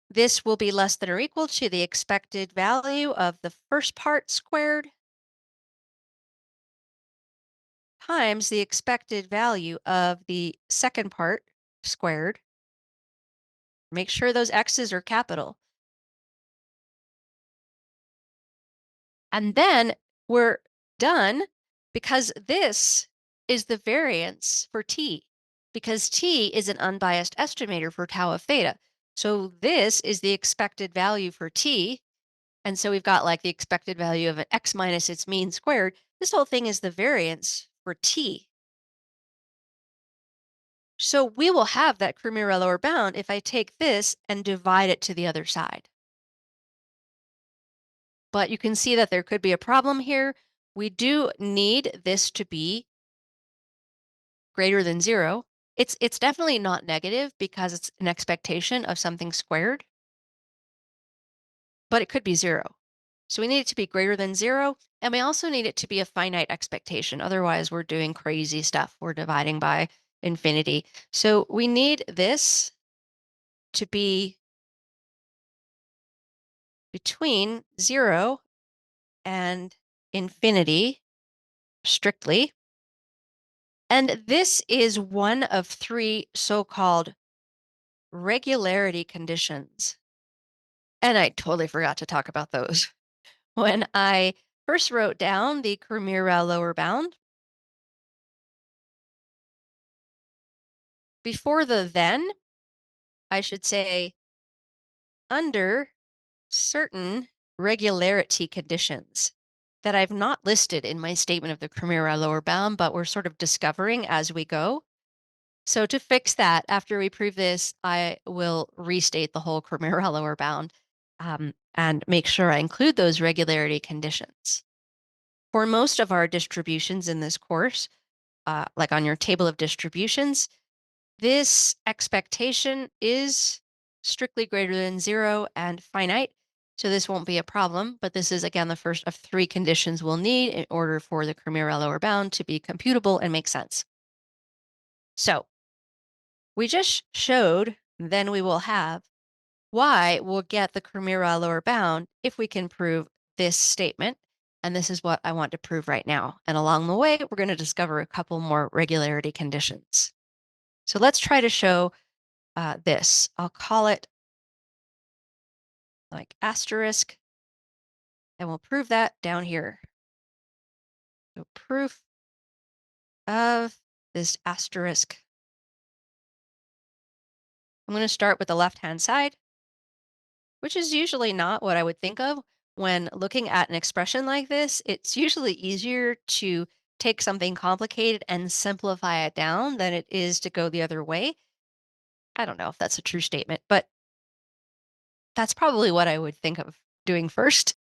this will be less than or equal to the expected value of the first part squared times the expected value of the second part squared. Make sure those x's are capital. And then we're done, because this is the variance for t, because t is an unbiased estimator for tau of theta. So this is the expected value for t. And so we've got like the expected value of an x minus its mean squared. This whole thing is the variance for t. So we will have that Cramér-Rao lower bound if I take this and divide it to the other side. But you can see that there could be a problem here. We do need this to be greater than 0. It's definitely not negative because it's an expectation of something squared, but it could be 0. So we need it to be greater than 0, and we also need it to be a finite expectation. Otherwise, we're doing crazy stuff. We're dividing by infinity. So we need this to be between 0 and infinity strictly. And this is one of 3 so-called regularity conditions. And I totally forgot to talk about those. When I first wrote down the Cramér-Rao lower bound, before the then, I should say under certain regularity conditions that I've not listed in my statement of the Cramér-Rao lower bound, but we're sort of discovering as we go. So to fix that, after we prove this, I will restate the whole Cramér-Rao lower bound and make sure I include those regularity conditions. For most of our distributions in this course, like on your table of distributions, this expectation is strictly greater than 0 and finite, so this won't be a problem, but this is, again, the first of 3 conditions we'll need in order for the Cramér-Rao lower bound to be computable and make sense. So we just showed, then we will have, why we'll get the Cramér-Rao lower bound if we can prove this statement, and this is what I want to prove right now. And along the way, we're going to discover a couple more regularity conditions. So let's try to show this. I'll call it like asterisk, and we'll prove that down here. So proof of this asterisk. I'm going to start with the left-hand side, which is usually not what I would think of when looking at an expression like this. It's usually easier to take something complicated and simplify it down than it is to go the other way. I don't know if that's a true statement, but that's probably what I would think of doing first.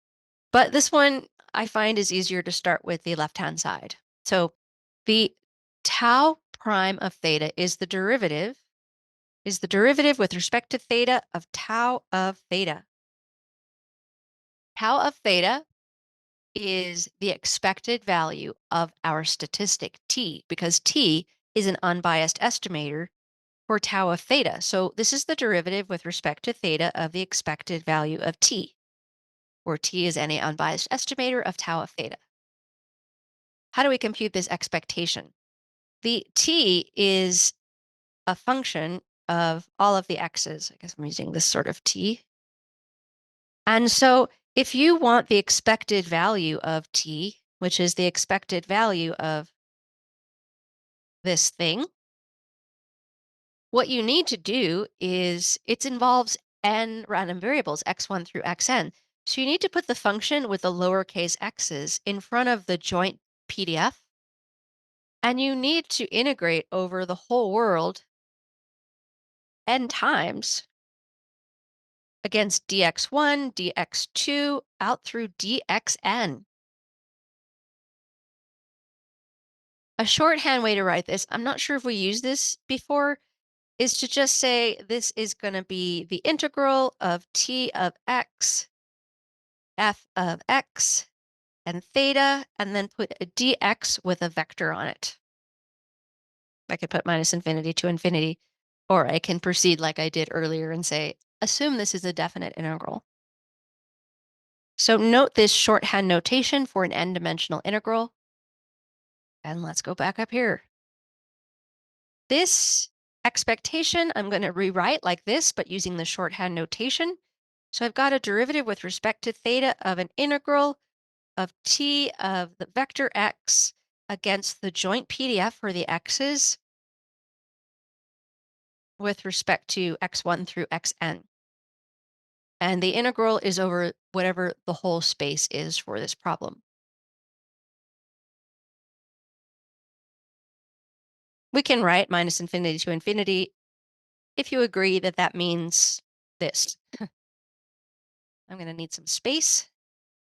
But this one I find is easier to start with the left-hand side. So the tau prime of theta is the derivative with respect to theta of tau of theta. Tau of theta is the expected value of our statistic t, because t is an unbiased estimator for tau of theta. So this is the derivative with respect to theta of the expected value of t, where t is any unbiased estimator of tau of theta. How do we compute this expectation? The t is a function of all of the x's. I guess I'm using this sort of t. And so if you want the expected value of t, which is the expected value of this thing, what you need to do is it involves n random variables, x1 through xn. So you need to put the function with the lowercase x's in front of the joint PDF, and you need to integrate over the whole world n times against dx1, dx2, out through dxn. A shorthand way to write this, I'm not sure if we used this before, is to just say this is going to be the integral of t of x, f of x, and theta, and then put a dx with a vector on it. I could put minus infinity to infinity, or I can proceed like I did earlier and say, assume this is a definite integral. So note this shorthand notation for an n-dimensional integral. And let's go back up here. This expectation, I'm going to rewrite like this, but using the shorthand notation. So I've got a derivative with respect to theta of an integral of t of the vector x against the joint PDF for the x's with respect to x1 through xn. And the integral is over whatever the whole space is for this problem. We can write minus infinity to infinity if you agree that that means this. I'm going to need some space.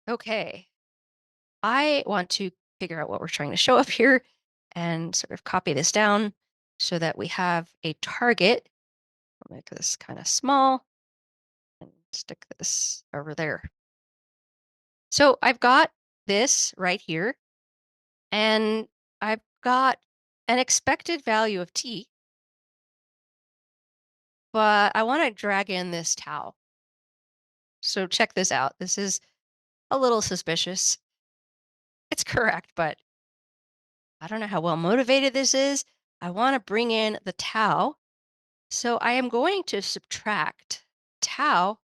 Okay. I want to figure out what we're trying to show up here and sort of copy this down. so that we have a target. I'll make this kind of small and stick this over there. So I've got this right here, and I've got an expected value of t, but I want to drag in this tau. So check this out. This is a little suspicious. It's correct, but I don't know how well motivated this is. I want to bring in the tau. So I am going to subtract tau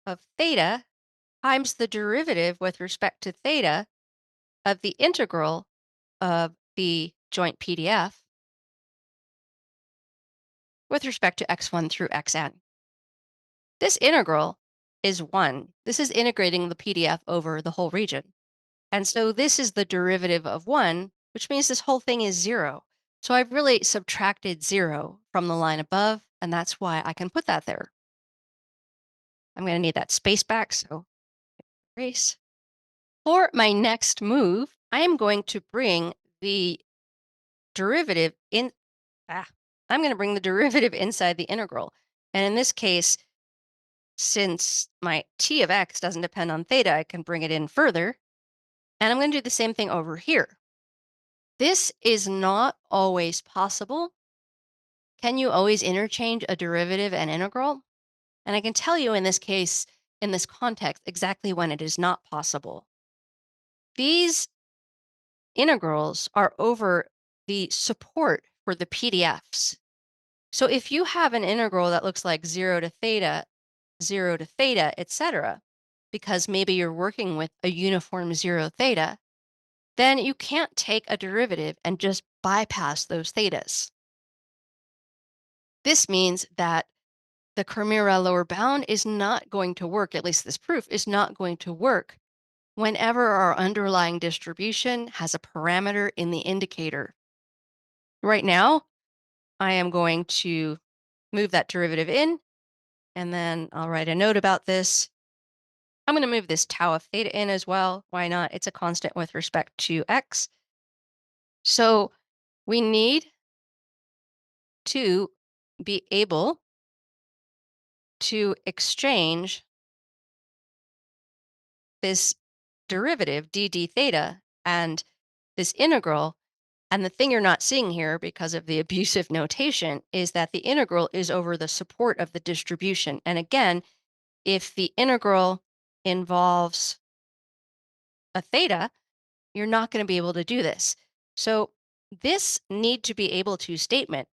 of theta times the derivative with respect to theta of the integral of the joint PDF with respect to x1 through xn. This integral is 1. This is integrating the PDF over the whole region. And so this is the derivative of 1, which means this whole thing is 0. So I've really subtracted 0 from the line above, and that's why I can put that there. I'm going to need that space back, so erase. For my next move, I am going to bring the derivative in. I'm going to bring the derivative inside the integral. And in this case, since my t of x doesn't depend on theta, I can bring it in further. And I'm going to do the same thing over here. This is not always possible. Can you always interchange a derivative and integral? And I can tell you in this case, in this context, exactly when it is not possible. These integrals are over the support for the PDFs. So if you have an integral that looks like 0 to theta, 0 to theta, etc., because maybe you're working with a uniform 0 theta, then you can't take a derivative and just bypass those thetas. This means that the Cramér-Rao lower bound is not going to work, at least this proof is not going to work whenever our underlying distribution has a parameter in the indicator. Right now, I am going to move that derivative in, and then I'll write a note about this. I'm going to move this tau of theta in as well. Why not? It's a constant with respect to x. So we need to be able to exchange this derivative dd theta and this integral. And the thing you're not seeing here because of the abusive notation is that the integral is over the support of the distribution. And again, if the integral involves a theta, you're not going to be able to do this. So this need to be able to statement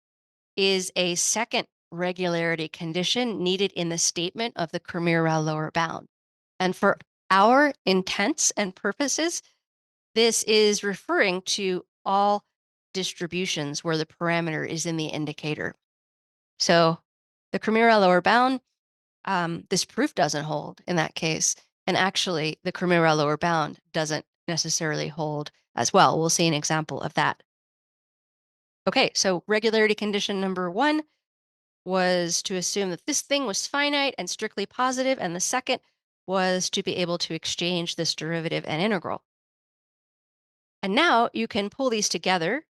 is a second regularity condition needed in the statement of the Cramér-Rao lower bound. And for our intents and purposes, this is referring to all distributions where the parameter is in the indicator. So the Cramér-Rao lower bound, this proof doesn't hold in that case. And actually, the Cramér-Rao lower bound doesn't necessarily hold as well. We'll see an example of that. Okay, so regularity condition number 1 was to assume that this thing was finite and strictly positive, and the second was to be able to exchange this derivative and integral. And now you can pull these together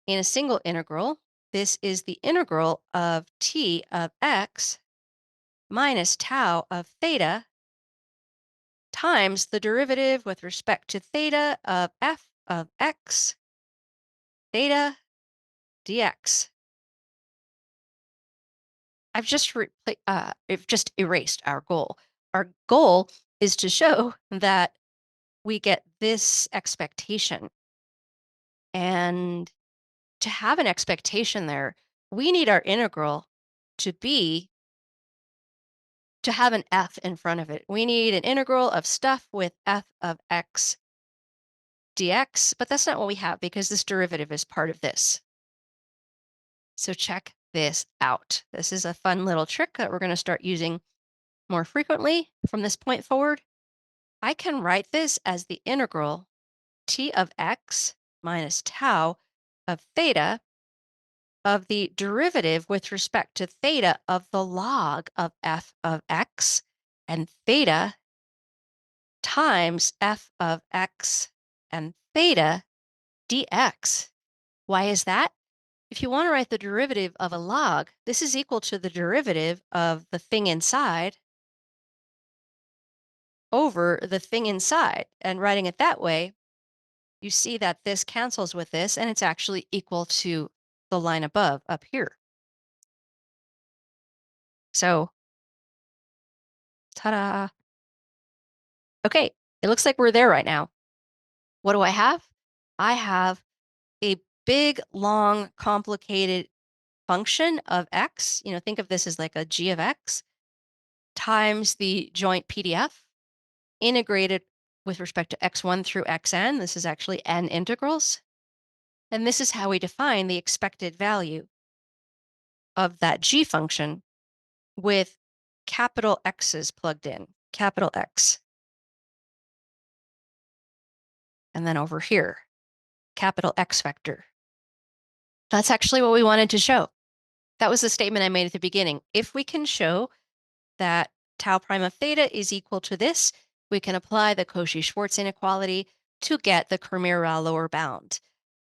in a single integral. This is the integral of t of x minus tau of theta times the derivative with respect to theta of f of x theta dx. I've just erased our goal. Our goal is to show that we get this expectation. And to have an expectation there, we need our integral to have an f in front of it. We need an integral of stuff with f of x dx, but that's not what we have because this derivative is part of this. So check this out. This is a fun little trick that we're going to start using more frequently from this point forward. I can write this as the integral t of x minus tau of theta of the derivative with respect to theta of the log of f of x and theta times f of x and theta dx. Why is that? If you want to write the derivative of a log, this is equal to the derivative of the thing inside over the thing inside. And writing it that way, you see that this cancels with this, and it's actually equal to the line above up here. So, ta-da. Okay, it looks like we're there right now. What do I have? I have a big, long, complicated function of x. Think of this as like a g of x times the joint PDF integrated with respect to x1 through xn. This is actually n integrals. And this is how we define the expected value of that g function with capital X's plugged in, capital X. And then over here, capital X vector. That's actually what we wanted to show. That was the statement I made at the beginning. If we can show that tau prime of theta is equal to this, we can apply the Cauchy-Schwarz inequality to get the Cramér-Rao lower bound.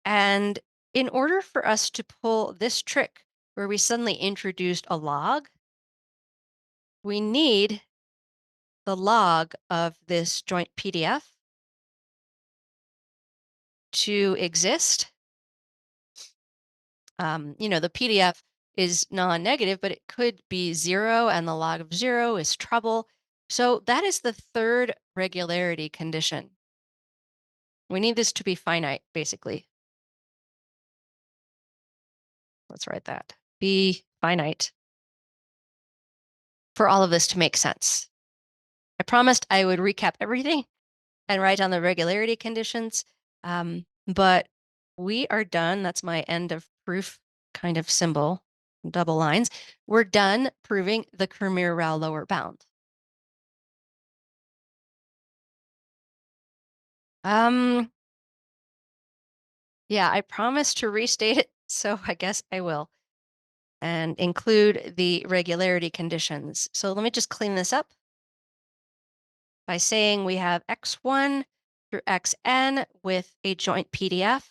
And in order for us to pull this trick where we suddenly introduced a log, we need the log of this joint PDF to exist. The PDF is non-negative, but it could be 0, and the log of 0 is trouble. So that is the third regularity condition. We need this to be finite, basically. Let's write that. Be finite for all of this to make sense. I promised I would recap everything and write down the regularity conditions, but we are done. That's my end of proof kind of symbol, double lines. We're done proving the Cramér-Rao lower bound. Yeah, I promised to restate it, so I guess I will, and include the regularity conditions. So let me just clean this up by saying we have x1 through xn with a joint PDF,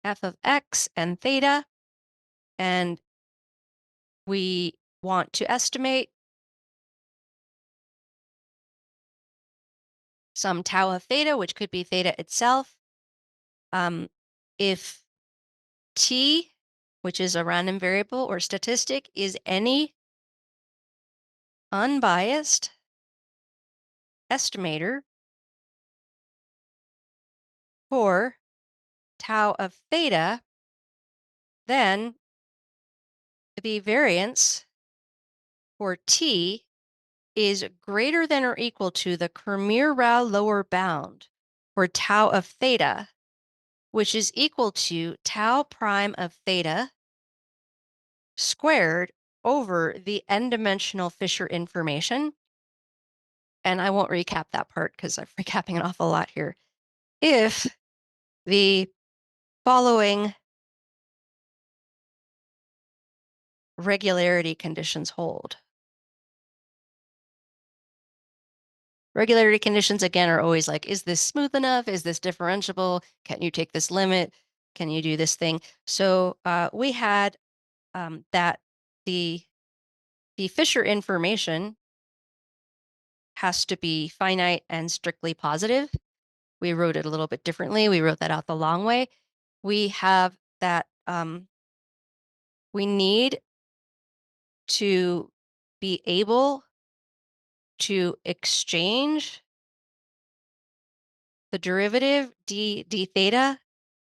f of x and theta, and we want to estimate some tau of theta, which could be theta itself. If t, which is a random variable or statistic, is any unbiased estimator for tau of theta, then the variance for t is greater than or equal to the Cramér-Rao lower bound for tau of theta, which is equal to tau prime of theta squared over the n-dimensional Fisher information. And I won't recap that part because I'm recapping an awful lot here. If the following regularity conditions hold. Regularity conditions, again, are always like, is this smooth enough? Is this differentiable? Can you take this limit? Can you do this thing? So we had that the Fisher information has to be finite and strictly positive. We wrote it a little bit differently. We wrote that out the long way. We have that we need to be able to exchange the derivative d theta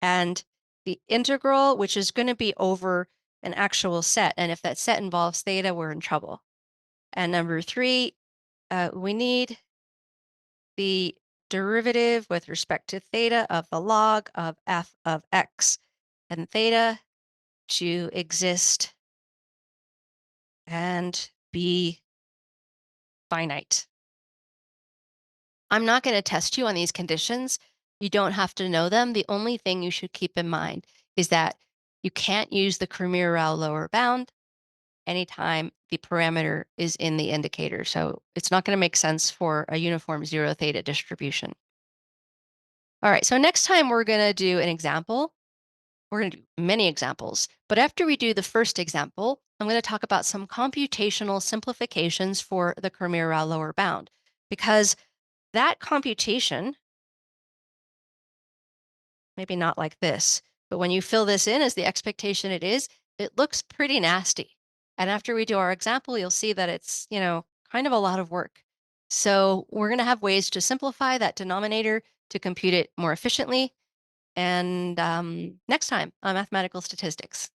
and the integral, which is going to be over an actual set. And if that set involves theta, we're in trouble. And number 3, we need the derivative with respect to theta of the log of f of x and theta to exist and be finite. I'm not going to test you on these conditions. You don't have to know them. The only thing you should keep in mind is that you can't use the Cramér-Rao lower bound anytime the parameter is in the indicator. So it's not going to make sense for a uniform 0 theta distribution. All right, so next time we're going to do an example. We're going to do many examples, but after we do the first example, I'm going to talk about some computational simplifications for the Cramér-Rao lower bound, because that computation, maybe not like this, but when you fill this in as the expectation it looks pretty nasty. And after we do our example, you'll see that it's, kind of a lot of work. So we're going to have ways to simplify that denominator to compute it more efficiently. And next time on mathematical statistics.